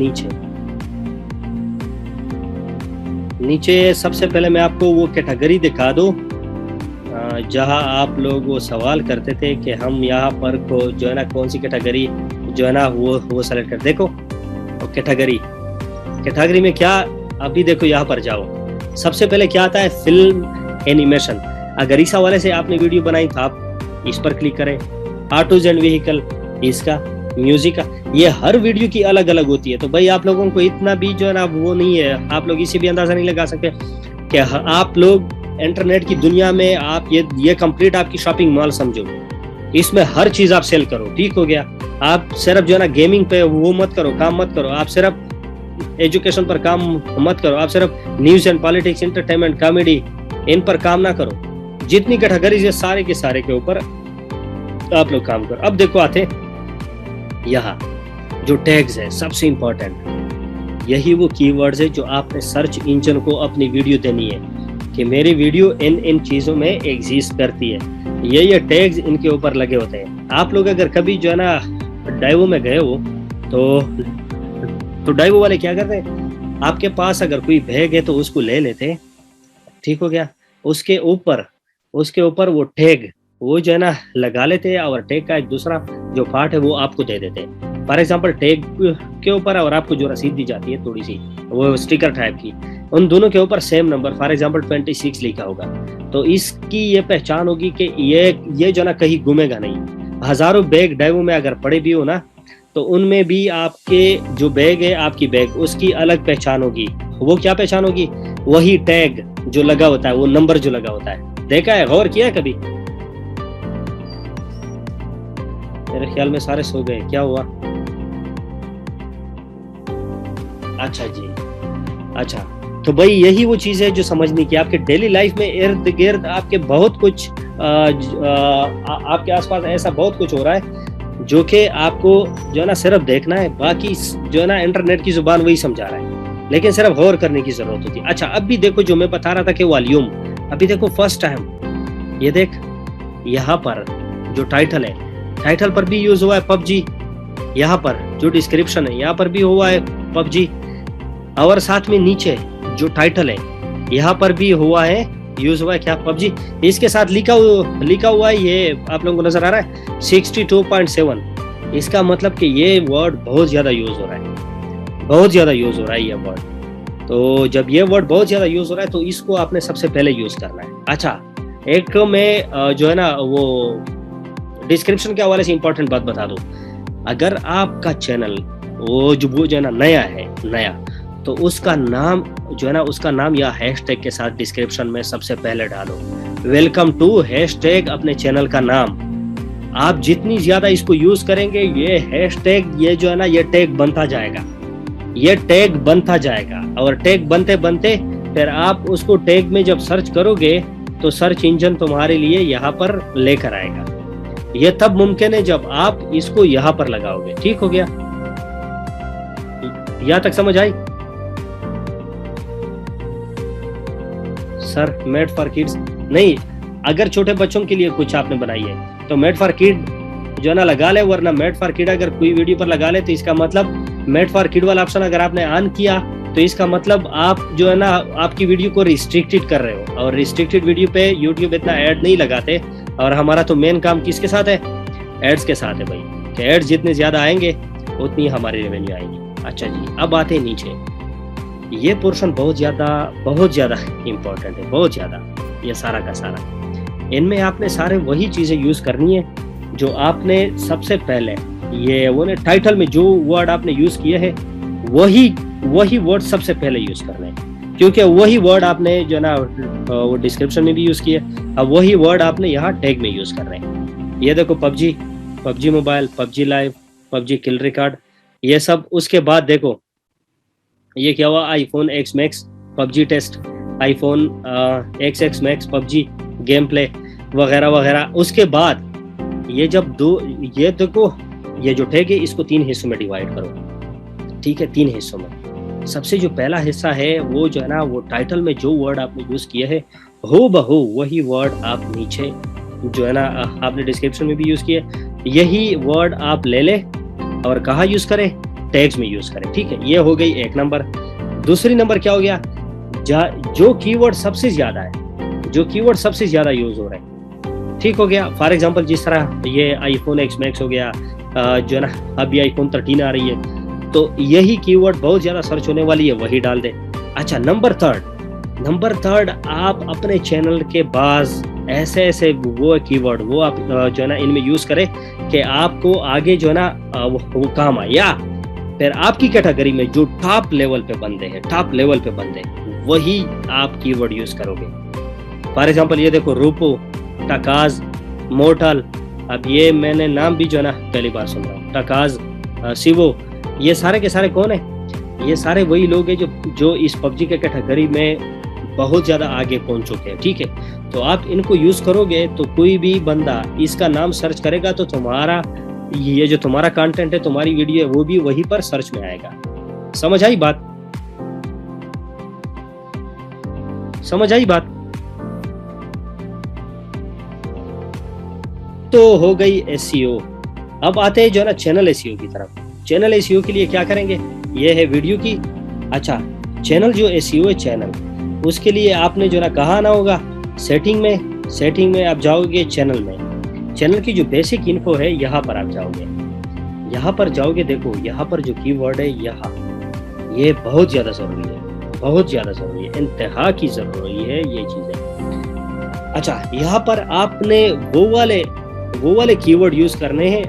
नीचे सबसे पहले मैं आपको वो कैटेगरी दिखा दूं जहां आप लोग वो सवाल करते थे कि हम यहाँ पर को जो है ना कौन सी कैटेगरी जो है ना वो सेलेक्ट कर। देखो कैटेगरी में क्या, अभी देखो यहाँ पर जाओ, सबसे पहले क्या आता है, फिल्म एनिमेशन। अगर इस हवाले से आपने वीडियो बनाई तो आप इस पर क्लिक करें। ऑटोज एंड व्हीकल, इसका म्यूजिक का, ये हर वीडियो की अलग अलग होती है। तो भाई आप लोगों को इतना भी जो है ना वो नहीं है, आप लोग इसे भी अंदाजा नहीं लगा सकते कि आप लोग इंटरनेट की दुनिया में आप ये कंप्लीट आपकी शॉपिंग मॉल समझो, इसमें हर चीज आप सेल करो, ठीक हो गया। आप सिर्फ जो है ना गेमिंग पे वो मत करो, काम मत करो, आप सिर्फ एजुकेशन पर काम मत करो, आप सिर्फ news and politics, entertainment, comedy, इन पर काम ना करो। जितनी कैटेगरीज है सारे के सारे के ऊपर आप लोग काम करो। अब देखो आते यहाँ जो टैग्स है, सबसे इंपॉर्टेंट यही वो कीवर्ड्स है जो आपने सर्च इंजन को अपनी वीडियो देनी है कि मेरी वीडियो इन चीजों में एग्जिस्ट करती है। ये टैग्स इनके ऊपर लगे होते हैं। आप लोग अगर कभी जो है ना डाइवो में गए हो तो डाइवो वाले क्या करते हैं, आपके पास अगर कोई बैग है तो उसको ले लेते, ठीक हो गया। उसके ऊपर वो टैग वो जो है ना लगा लेते हैं और टैग का एक दूसरा जो पार्ट है वो आपको दे देते हैं। फॉर एग्जांपल टैग के ऊपर और आपको जो रसीद दी जाती है थोड़ी सी वो स्टिकर टाइप की, उन दोनों के ऊपर सेम नंबर, फॉर एग्जांपल 26 लिखा होगा। तो इसकी ये पहचान होगी कि ये जो ना कहीं घूमेगा नहीं। हजारों बैग डाइवो में अगर पड़े भी हो ना तो उनमें भी आपके जो बैग है, आपकी बैग, उसकी अलग पहचान होगी। वो क्या पहचान होगी वही टैग जो लगा होता है, वो नंबर जो लगा होता है, देखा है, गौर किया है कभी? मेरे ख्याल में सारे सो गए, क्या हुआ? अच्छा जी, अच्छा। तो भाई यही वो चीज है जो समझनी की आपके डेली लाइफ में इर्द गिर्द आपके बहुत कुछ आपके आसपास ऐसा बहुत कुछ हो रहा है जो कि आपको जो है ना सिर्फ देखना है, बाकी जो है ना इंटरनेट की जुबान वही समझा रहा है, लेकिन सिर्फ गौर करने की जरूरत होती है। अच्छा, अब भी देखो जो मैं बता रहा था कि वॉल्यूम, अभी देखो फर्स्ट टाइम ये देख, यहाँ पर जो टाइटल है, टाइटल पर भी यूज हुआ है पबजी, यहाँ पर जो डिस्क्रिप्शन है यहाँ पर भी हुआ है पबजी, और साथ में नीचे जो टाइटल है यहाँ पर भी हुआ है, यूज हुआ है क्या? पबजी। इसके साथ लिखा हुआ है, ये आप लोगों को नजर आ रहा है 62.7। इसका मतलब कि ये वर्ड बहुत ज्यादा यूज हो रहा है, बहुत ज्यादा यूज हो रहा है ये वर्ड। तो जब ये वर्ड बहुत ज्यादा यूज हो रहा है तो इसको आपने सबसे पहले यूज करना है। अच्छा, एक मैं जो है ना वो डिस्क्रिप्शन के हवाले से इंपॉर्टेंट बात बता दूं, अगर आपका चैनल वो जो है ना नया है, नया, तो उसका नाम जो है ना, उसका नाम या हैशटैग के साथ डिस्क्रिप्शन में सबसे पहले डालो, वेलकम टू हैशटैग अपने चैनल का नाम। आप जितनी ज्यादा इसको यूज करेंगे, ये हैशटैग ये जो है ना ये टैग बनता जाएगा, ये टैग बनता जाएगा, और टैग बनते बनते फिर आप उसको टैग में जब सर्च करोगे तो सर्च इंजन तुम्हारे लिए यहाँ पर लेकर आएगा। ये तब मुमकिन है जब आप इसको यहाँ पर लगाओगे। ठीक हो गया? यहाँ तक समझ आई? सर मेड फॉर किड्स नहीं, अगर छोटे बच्चों के लिए कुछ आपने बनाई है तो मेड फॉर किड जो है ना लगा ले, वरना मेड फॉर किड अगर कोई वीडियो पर लगा ले तो इसका मतलब मेड फॉर किड वाला ऑप्शन अगर आपने ऑन किया तो इसका मतलब आप जो है ना आपकी वीडियो को रिस्ट्रिक्टेड कर रहे हो, और रिस्ट्रिक्टेड वीडियो पे यूट्यूब इतना ऐड नहीं लगाते, और हमारा तो मेन काम किसके साथ है? एड्स के साथ है भाई, कि एड्स जितने ज्यादा आएंगे उतनी हमारी रेवेन्यू आएंगी। अच्छा जी, अब आते हैं नीचे, ये पोर्शन बहुत ज्यादा इंपॉर्टेंट है, बहुत ज्यादा, ये सारा का सारा। इनमें आपने सारे वही चीजें यूज करनी है जो आपने सबसे पहले ये वो ने टाइटल में जो वर्ड आपने यूज किए हैं वही वर्ड सबसे पहले यूज करने हैं, क्योंकि वही वर्ड आपने जो ना वो डिस्क्रिप्शन में भी यूज किए, अब वही वर्ड आपने यहाँ टैग में यूज कर रहे हैं। ये देखो PUBG, PUBG mobile, PUBG live, PUBG kill record, ये सब। उसके बाद देखो ये क्या हुआ, iPhone X Max PUBG test, iPhone X Max PUBG game play वगैरह वगैरह। उसके बाद ये जब ये देखो ये जो टैग है इसको 3 हिस्सों में डिवाइड करो। ठीक है, 3 हिस्सों में। सबसे जो पहला हिस्सा है वो जो है ना वो टाइटल में जो वर्ड आपने यूज किया है हो बहू वही वर्ड आप नीचे जो है ना आपने डिस्क्रिप्शन में भी यूज किया, यही वर्ड आप ले ले और कहाँ यूज करें? टैग्स में यूज करें। ठीक है, ये हो गई एक नंबर। दूसरी नंबर क्या हो गया? जो कीवर्ड सबसे ज्यादा है, जो कीवर्ड सबसे ज्यादा यूज हो रहे हैं। ठीक हो गया? फॉर एग्जांपल जिस तरह ये आईफोन एक्स मैक्स हो गया, जो है ना अभी आईफोन 13 आ रही है, तो यही कीवर्ड बहुत ज्यादा सर्च होने वाली है, वही डाल दे। अच्छा, नंबर थर्ड आप अपने चैनल के बाज ऐसे वो कीवर्ड वो आप जो है ना इनमें यूज करें कि आपको आगे जो है ना वो काम आए, या फिर आपकी कैटेगरी में जो टॉप लेवल पे बंदे हैं, टॉप लेवल पे बंदे, वही आप कीवर्ड यूज करोगे। फॉर एग्जांपल ये देखो रूपो, टकाज, मोर्टल, अब ये मैंने नाम भी जो है ना पहली बार सुन रहा हूँ, टकाज, सिवो, ये सारे के सारे कौन है? ये सारे वही लोग हैं जो इस पबजी के कैटेगरी में बहुत ज्यादा आगे पहुंच चुके हैं। ठीक है, तो आप इनको यूज करोगे तो कोई भी बंदा इसका नाम सर्च करेगा तो तुम्हारा ये जो तुम्हारा कंटेंट है, तुम्हारी वीडियो है, वो भी वहीं पर सर्च में आएगा। समझ आई बात? समझ आई बात? तो हो गई एसईओ। अब आते हैं जो है ना चैनल एसईओ की तरफ। चैनल एसईओ के लिए क्या करेंगे? ये है वीडियो की। अच्छा, चैनल जो एसईओ है चैनल, उसके लिए आपने जो ना कहाँ आना होगा? सेटिंग में आप जाओगे, चैनल में, चैनल की जो बेसिक इन्फो है यहाँ पर आप जाओगे। यहाँ पर जाओगे, देखो यहाँ पर जो कीवर्ड है यहाँ, ये बहुत ज्यादा जरूरी है, बहुत ज्यादा जरूरी है, इंतहा की जरूरी है ये चीजें। अच्छा, यहाँ पर आपने वो वाले कीवर्ड यूज करने हैं,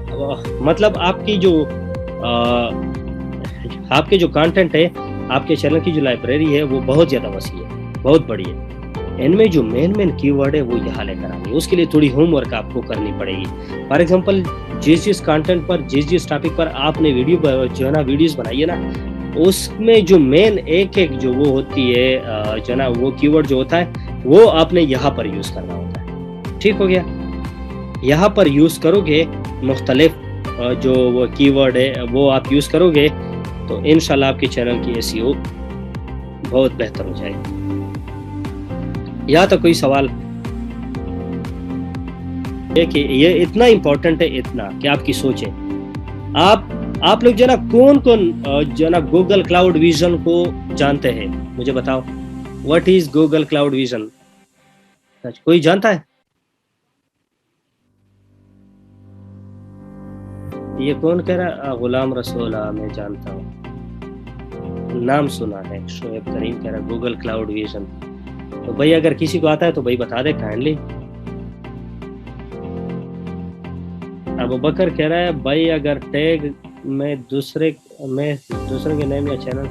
मतलब आपकी जो आपके जो कंटेंट है, आपके चैनल की जो लाइब्रेरी है वो बहुत ज्यादा वसी है। बहुत बड़ी है। इनमें जो मेन कीवर्ड है वो यहाँ लेकर आनी है। उसके लिए थोड़ी होमवर्क आपको करनी पड़ेगी। फॉर एग्जांपल जिस कंटेंट पर, जिस टॉपिक पर आपने वीडियो जो है ना वीडियोस बनाई है ना, उसमें जो मेन एक जो वो होती है जो ना वो कीवर्ड जो होता है वो आपने यहाँ पर यूज करना होता है। ठीक हो गया? यहाँ पर यूज करोगे मुख्तलिफ जो वो कीवर्ड है वो आप यूज करोगे तो इंशाल्लाह आपके चैनल की एसईओ बहुत बेहतर हो जाएगी। या तो कोई सवाल है कि ये इतना इम्पोर्टेंट है, इतना कि आपकी सोच है। आप लोग जो ना कौन जो ना गूगल क्लाउड विजन को जानते हैं? मुझे बताओ, what is Google cloud vision? कोई जानता है? ये कौन कह रहा? गुलाम रसूल, मैं जानता हूँ, नाम सुना है। शोएब करीम कह रहा गूगल क्लाउड विजन। तो भाई अगर किसी को आता है तो भाई बता दे काइंडली। अबू बकर कह रहा है भाई अगर टैग में दूसरे के नेम या चैनल,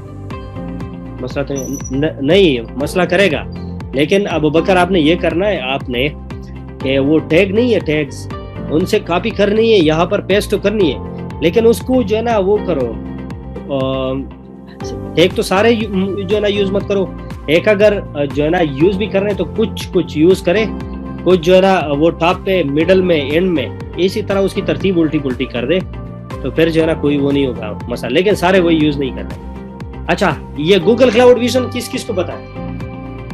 मसला तो नहीं मसला करेगा, लेकिन अबू बकर आपने ये करना है, आपने कि वो टैग नहीं है, टैग्स उनसे कॉपी करनी है, यहाँ पर पेस्ट तो करनी है, लेकिन उसको जो है ना वो करो, टैग तो सारे जो है ना यूज मत करो। एक अगर जो है ना यूज भी कर रहे हैं तो कुछ यूज करें, कुछ जो है ना वो टॉप पे, मिडल में, एंड में, इसी तरह उसकी तरतीब उल्टी पुल्टी कर दे तो फिर जो है ना कोई वो नहीं होगा मसला, लेकिन सारे वही यूज नहीं कर रहे। अच्छा, ये गूगल क्लाउड विजन किस को पता है?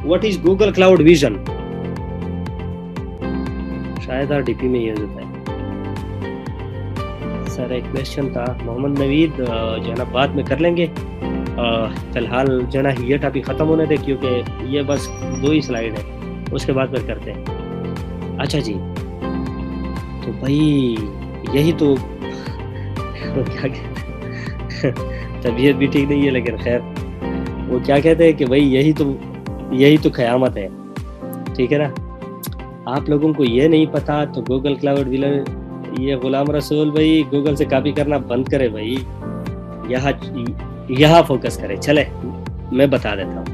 What is Google cloud vision? शायद RDP में यूज होता है। सर एक क्वेश्चन था, मोहम्मद नवीद जो है ना बाद में कर लेंगे, फिलहाल जो है ना ये टॉपिक खत्म होने दे, क्योंकि ये बस 2 ही स्लाइड है, उसके बाद फिर करते हैं। अच्छा जी, तो भाई यही तो क्या कहते हैं, तबीयत भी ठीक नहीं है, लेकिन खैर वो क्या कहते हैं कि भाई यही तो क़यामत है। ठीक है ना? आप लोगों को ये नहीं पता तो गूगल क्लाउड विजन, ये गुलाम रसूल भाई गूगल से कॉपी करना बंद करे भाई, यहाँ फोकस करे। चले मैं बता देता हूँ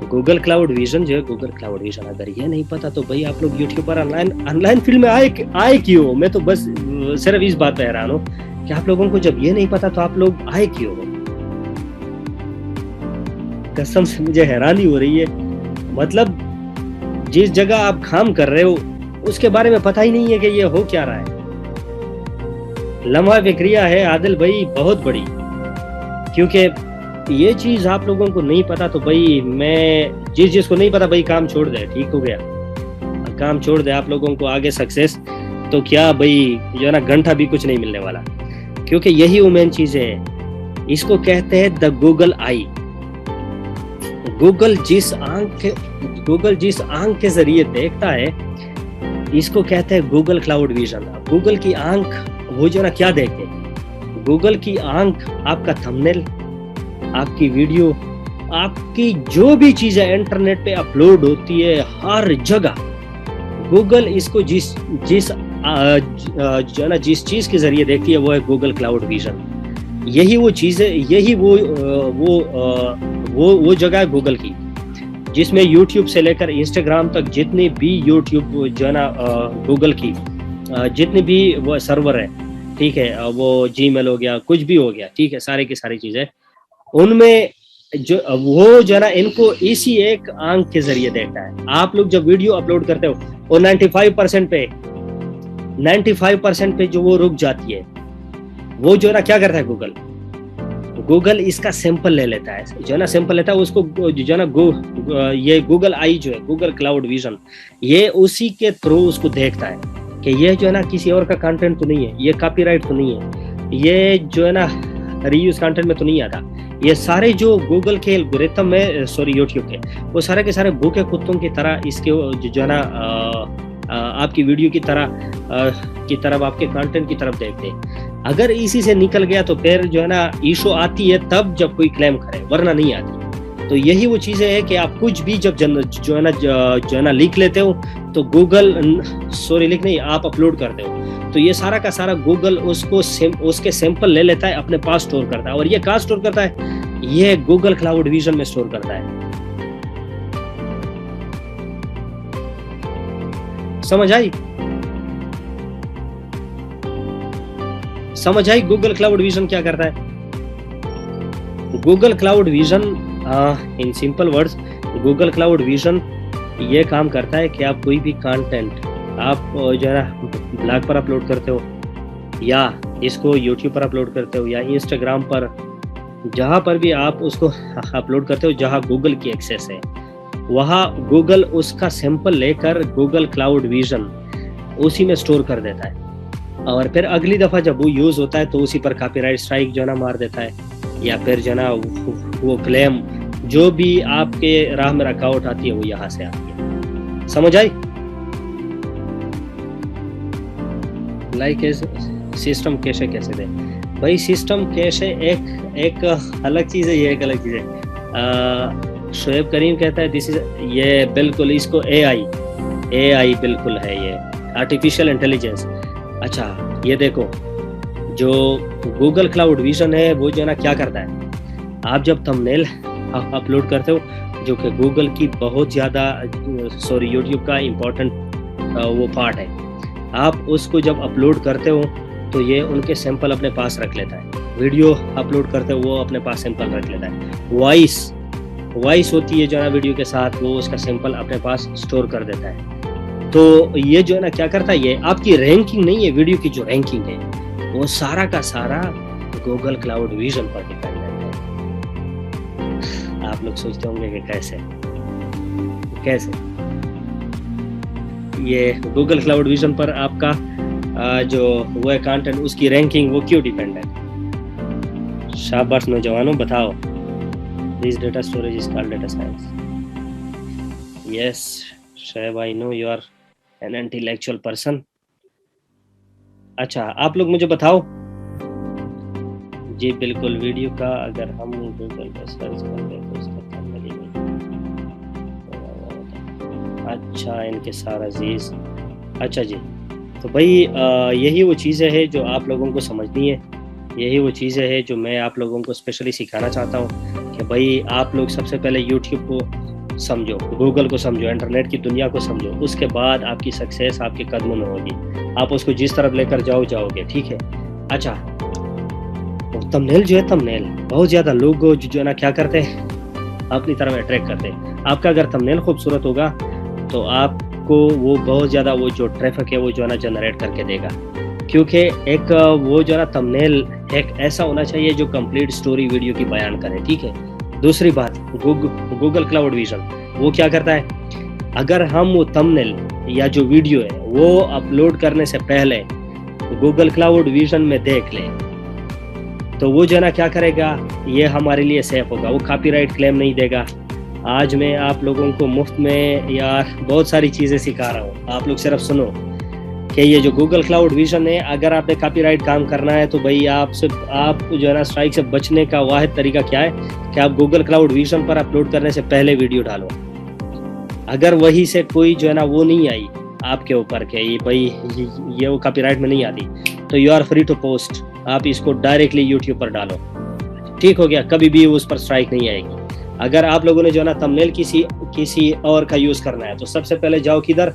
गूगल क्लाउड विजन जो है, गूगल क्लाउड विजन अगर ये नहीं पता तो भाई आप लोग यूट्यूब पर ऑनलाइन फील्ड में आए क्यों? मैं तो बस सिर्फ इस बात पे हैरान हूँ कि आप लोगों को जब ये नहीं पता तो आप लोग आए क्यों? कसम से मुझे हैरानी हो रही है। मतलब जिस जगह आप काम कर रहे हो उसके बारे में पता ही नहीं है कि ये हो क्या रहा है। लम्हा फिक्रिया है आदिल भाई बहुत बड़ी, क्योंकि ये चीज आप लोगों को नहीं पता तो भाई मैं जिसको नहीं पता भाई काम छोड़ दे। ठीक हो गया? काम छोड़ दे। आप लोगों को आगे सक्सेस तो क्या भाई जो है ना घंटा भी कुछ नहीं मिलने वाला, क्योंकि यही वो मेन चीज है। इसको कहते हैं द गूगल आई। गूगल जिस आंख के जरिए देखता है इसको कहते हैं गूगल क्लाउड विजन। गूगल की आंख वो जो ना क्या देखे? गूगल की आंख आपका थंबनेल, आपकी वीडियो, आपकी जो भी चीजें इंटरनेट पे अपलोड होती है हर जगह, गूगल इसको जिस चीज के जरिए देखती है वो है गूगल क्लाउड विजन। यही वो चीज है, यही वो जगह है गूगल की, जिसमें यूट्यूब से लेकर इंस्टाग्राम तक जितनी भी यूट्यूब जो है ना गूगल की जितनी भी वो सर्वर है, ठीक है, वो जीमेल हो गया, कुछ भी हो गया, ठीक है, सारी की सारी चीजें उनमें जो वो जो है ना इनको इसी एक आंख के जरिए देखता है। आप लोग जब वीडियो अपलोड करते हो और 95% पे जो वो रुक जाती है, वो जो है ना क्या करता है गूगल इसका सैंपल ले लेता है, जो है ना सैंपल लेता है उसको जो है ना ये गूगल आई जो है, गूगल क्लाउड विजन, ये उसी के थ्रू उसको देखता है कि ये जो है ना किसी और का कंटेंट तो नहीं है, ये कॉपीराइट तो नहीं है, ये जो है ना रीयूज कंटेंट में तो नहीं आता। ये सारे जो गूगल के एल्गोरिथम में, सॉरी यूट्यूब के, वो सारे के सारे भूखे कुत्तों की तरह इसके जो है ना आपकी वीडियो की तरफ आपके कंटेंट की तरफ देखते हैं। अगर इसी से निकल गया तो फिर जो है ना इशू आती है तब जब कोई क्लेम करे, वरना नहीं आती। तो यही वो चीजें है कि आप कुछ भी जब जो है ना लिख लेते हो तो गूगल, सॉरी लिख नहीं, आप अपलोड करते हो तो ये सारा का सारा गूगल उसके सैंपल ले लेता है, अपने पास स्टोर करता है। और ये कहाँ स्टोर करता है? ये गूगल क्लाउड विजन में स्टोर करता है। समझ आई? समझ आई गूगल क्लाउड विजन क्या करता है? Google cloud vision in simple words, Google cloud vision ये काम करता है कि आप कोई भी कंटेंट आप जो है ना ब्लॉग पर अपलोड करते हो, या इसको यूट्यूब पर अपलोड करते हो, या इंस्टाग्राम पर, जहाँ पर भी आप उसको अपलोड करते हो जहाँ गूगल की एक्सेस है, वहाँ गूगल उसका सैंपल लेकर गूगल क्लाउड विजन उसी में स्टोर कर देता है, और फिर अगली दफ़ा जब वो यूज़ होता है तो उसी पर कॉपीराइट स्ट्राइक जो है ना मार देता है, या फिर जो है ना वो क्लेम जो भी आपके राह में रकावट आती है वो यहाँ से आती है। समझ आई? लाइक सिस्टम कैशे कैसे दे भाई? सिस्टम कैशे एक अलग चीज़ है, ये एक अलग चीज़ है। शोएब करीम कहता है दिस इज, ये बिल्कुल इसको एआई बिल्कुल है, ये आर्टिफिशियल इंटेलिजेंस। अच्छा ये देखो, जो गूगल क्लाउड विजन है वो जो है ना क्या करता है, आप जब थंबनेल अपलोड करते हो, जो कि गूगल की बहुत ज़्यादा यूट्यूब का इम्पोर्टेंट वो पार्ट है, आप उसको जब अपलोड करते हो तो ये उनके सैंपल अपने पास रख लेता है। वीडियो अपलोड करते हो वो अपने पास सैंपल रख लेता है। वॉइस होती है जो है ना वीडियो के साथ, वो उसका सैंपल अपने पास स्टोर कर देता है। तो ये जो है ना क्या करता है, ये आपकी रैंकिंग नहीं है, वीडियो की जो रैंकिंग है वो सारा का सारा गूगल क्लाउड विजन पर डिपेंडेंट है। आप लोग सोचते होंगे कि कैसे ये गूगल क्लाउड विजन पर आपका जो वो है कंटेंट, उसकी रैंकिंग वो क्यों डिपेंड है? शाबाश नौजवानों, बताओ। This data storage is called data science. Yes Shoaib, I know you are an intellectual person. अच्छा आप लोग मुझे बताओ जी। बिल्कुल, वीडियो का अगर हम गूगल पर सर्च करें तो उसका थंबनेल ही नहीं। अच्छा इनके सारा अजीज, अच्छा जी। तो भाई यही वो चीज़ें हैं जो आप लोगों को समझनी है, यही वो चीज़ें हैं जो मैं आप लोगों को स्पेशली सिखाना चाहता हूँ कि भाई आप लोग सबसे पहले यूट्यूब को समझो, गूगल को समझो, इंटरनेट की दुनिया को समझो, उसके बाद आपकी सक्सेस आपके कदमों में होगी। आप उसको जिस तरफ लेकर जाओगे, ठीक है। अच्छा थंबनेल जो है, थंबनेल बहुत ज़्यादा लोग जो है ना क्या करते हैं, अपनी तरफ अट्रैक्ट करते हैं। आपका अगर थंबनेल खूबसूरत होगा तो आपको वो बहुत ज़्यादा वो जो ट्रैफिक है वो जो है ना जनरेट करके देगा, क्योंकि एक वो जो है ना थंबनेल एक ऐसा होना चाहिए जो कंप्लीट स्टोरी वीडियो की बयान करे, ठीक है। दूसरी बात, गूगल क्लाउड विजन वो क्या करता है, अगर हम वो थंबनेल या जो वीडियो है वो अपलोड करने से पहले गूगल क्लाउड विजन में देख लें तो वो जो है ना क्या करेगा, ये हमारे लिए सेफ होगा, वो कॉपीराइट क्लेम नहीं देगा। आज मैं आप लोगों को मुफ्त में यार बहुत सारी चीज़ें सिखा रहा हूँ, आप लोग सिर्फ सुनो कि ये जो गूगल क्लाउड विजन है, अगर आपने कॉपीराइट काम करना है तो भाई आप जो है ना स्ट्राइक से बचने का वाहिद तरीका क्या है कि आप गूगल क्लाउड विजन पर अपलोड करने से पहले वीडियो डालो। अगर वही से कोई जो है ना वो नहीं आई आपके ऊपर के ये भाई ये वो कॉपीराइट में नहीं आती, तो you are free to post, आप इसको डायरेक्टली यूट्यूब पर डालो, ठीक हो गया, कभी भी उस पर स्ट्राइक नहीं आएगी। अगर आप लोगों ने जो है ना थंबनेल किसी और का यूज़ करना है तो सबसे पहले जाओ किधर,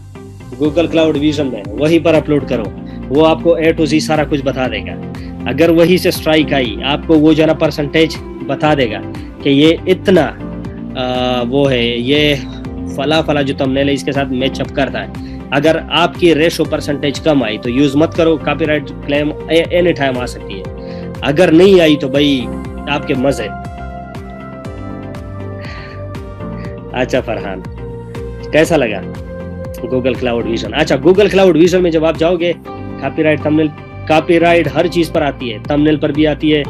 गूगल क्लाउड विजन में, वहीं पर अपलोड करो, वो आपको A to Z सारा कुछ बता देगा। अगर वहीं से स्ट्राइक आई, आपको वो जो है ना परसेंटेज बता देगा कि ये इतना वो है, ये फला जो थंबनेल है इसके साथ मैचअप करता है। अगर आपकी रेशो परसेंटेज कम आई तो यूज़ मत करो, कॉपीराइट क्लेम एनी टाइम आ सकती है। अगर नहीं आई तो भाई आपके मजे। अच्छा फरहान, कैसा लगा गूगल क्लाउड विजन? अच्छा गूगल क्लाउड विजन में जब आप जाओगे, कॉपीराइट थंबनेल, कॉपीराइट हर चीज़ पर आती है, थंबनेल पर भी आती है,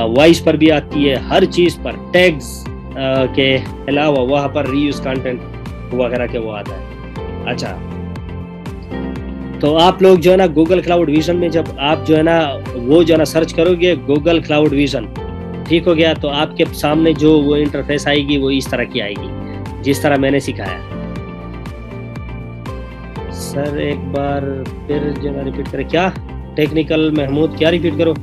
वॉइस पर भी आती है, हर चीज़ पर टैग्स के अलावा वहाँ पर रीयूज कंटेंट वगैरह के वो आता है। अच्छा तो आप लोग जो है ना गूगल क्लाउड विजन में जब आप जो है ना वो जो है ना सर्च करोगे गूगल क्लाउड विजन, ठीक हो गया, तो आपके सामने जो वो इंटरफेस आएगी वो इस तरह की आएगी जिस तरह मैंने सिखाया। सर एक बार फिर जो है रिपीट करें क्या? टेक्निकल महमूद क्या रिपीट करो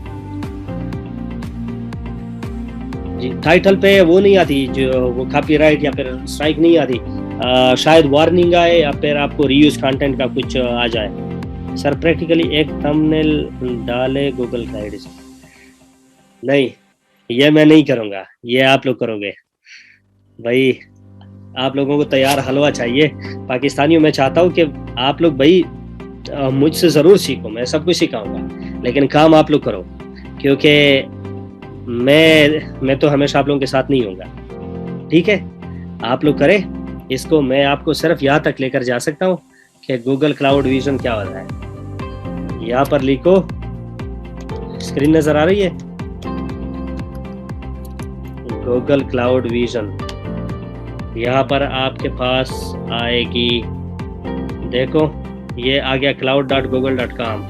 जी? टाइटल पे वो नहीं आती, जो वो कॉपीराइट या फिर स्ट्राइक नहीं आती, शायद वार्निंग आए या फिर आपको रीयूज कंटेंट का कुछ आ जाए। सर प्रैक्टिकली एक थंबनेल डाले गूगल का आईडी से। नहीं, ये मैं नहीं करूँगा, ये आप लोग करोगे भाई। आप लोगों को तैयार हलवा चाहिए। पाकिस्तानियों में चाहता हूँ कि आप लोग भाई मुझसे ज़रूर सीखो, मैं सब कुछ सिखाऊंगा, लेकिन काम आप लोग करो, क्योंकि मैं तो हमेशा आप लोगों के साथ नहीं होऊंगा। ठीक है, आप लोग करें इसको, मैं आपको सिर्फ यहाँ तक लेकर जा सकता हूँ कि गूगल क्लाउड विजन क्या होता है। यहाँ पर लिखो, स्क्रीन नजर आ रही है, गूगल क्लाउड विजन। यहाँ पर आपके पास आएगी, देखो ये आ गया cloud.google.com।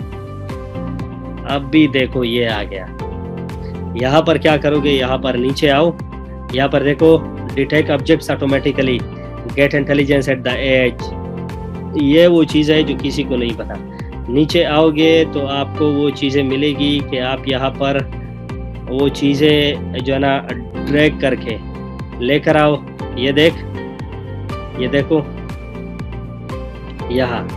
अब भी देखो ये आ गया। यहाँ पर क्या करोगे, यहाँ पर नीचे आओ, यहाँ पर देखो detect objects automatically, get intelligence at the edge. ये वो चीज़ है जो किसी को नहीं पता। नीचे आओगे तो आपको वो चीज़ें मिलेगी कि आप यहाँ पर वो चीज़ें जो है ना ड्रैग करके लेकर आओ। ये देखो यहाँ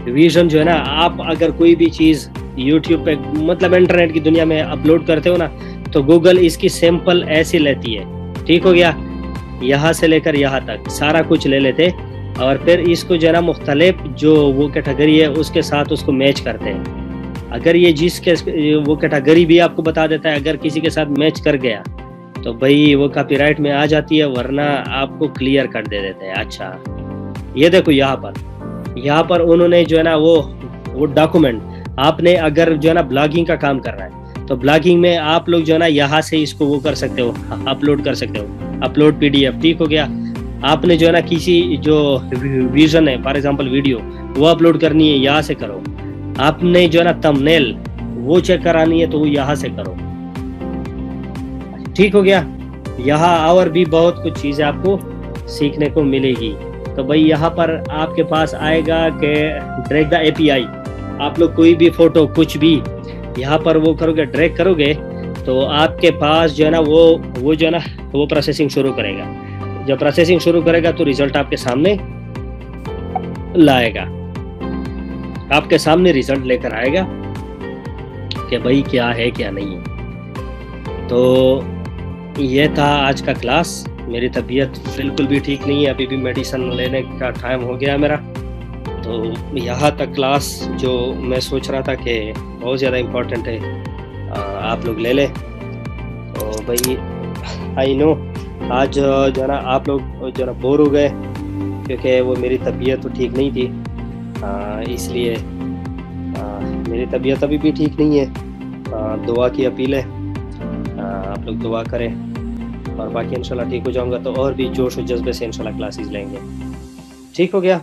विजन जो है ना, आप अगर कोई भी चीज़ YouTube पे मतलब इंटरनेट की दुनिया में अपलोड करते हो ना, तो गूगल इसकी सैंपल ऐसी लेती है। ठीक हो गया, यहाँ से लेकर यहाँ तक सारा कुछ ले लेते और फिर इसको जो है ना मुख्तलिफ जो वो कैटेगरी है उसके साथ उसको मैच करते हैं। अगर ये वो कैटेगरी भी आपको बता देता है, अगर किसी के साथ मैच कर गया तो भाई वो कॉपीराइट में आ जाती है, वरना आपको क्लियर कर दे देते हैं। अच्छा ये देखो यहाँ पर उन्होंने जो है ना वो डॉक्यूमेंट, आपने अगर जो है ना ब्लॉगिंग का काम कर रहा है तो ब्लॉगिंग में आप लोग जो है ना यहाँ से इसको वो कर सकते हो, अपलोड कर सकते हो, अपलोड PDF। ठीक हो गया, आपने जो है ना किसी जो विजन है फॉर एग्जांपल वीडियो वो अपलोड करनी है, यहाँ से करो। आपने जो है ना थंबनेल वो चेक करानी है तो वो यहाँ से करो। ठीक हो गया, यहाँ और भी बहुत कुछ चीज़ें आपको सीखने को मिलेगी। तो भाई यहाँ पर आपके पास आएगा कि ड्रैग द API। आप लोग कोई भी फोटो कुछ भी यहाँ पर वो करोगे, ड्रैग करोगे तो आपके पास जो है ना वो जो है ना वो प्रोसेसिंग शुरू करेगा। जब प्रोसेसिंग शुरू करेगा तो रिजल्ट आपके सामने लाएगा, आपके सामने रिजल्ट लेकर आएगा कि भाई क्या है क्या नहीं है। तो ये था आज का क्लास। मेरी तबीयत बिल्कुल भी ठीक नहीं है, अभी भी मेडिसिन लेने का टाइम हो गया मेरा। तो यहाँ तक क्लास जो मैं सोच रहा था कि बहुत ज़्यादा इम्पोर्टेंट है, आप लोग ले लें। तो भाई आई नो आज जो है ना आप लोग जो है ना बोर हो गए, क्योंकि वो मेरी तबीयत तो ठीक नहीं थी, इसलिए मेरी तबीयत अभी भी ठीक नहीं है। दुआ की अपील है, आप लोग दुआ करें और बाकी इंशाल्लाह ठीक हो जाऊंगा तो और भी जोश और जज्बे से इंशाल्लाह क्लासेस लेंगे। ठीक हो गया।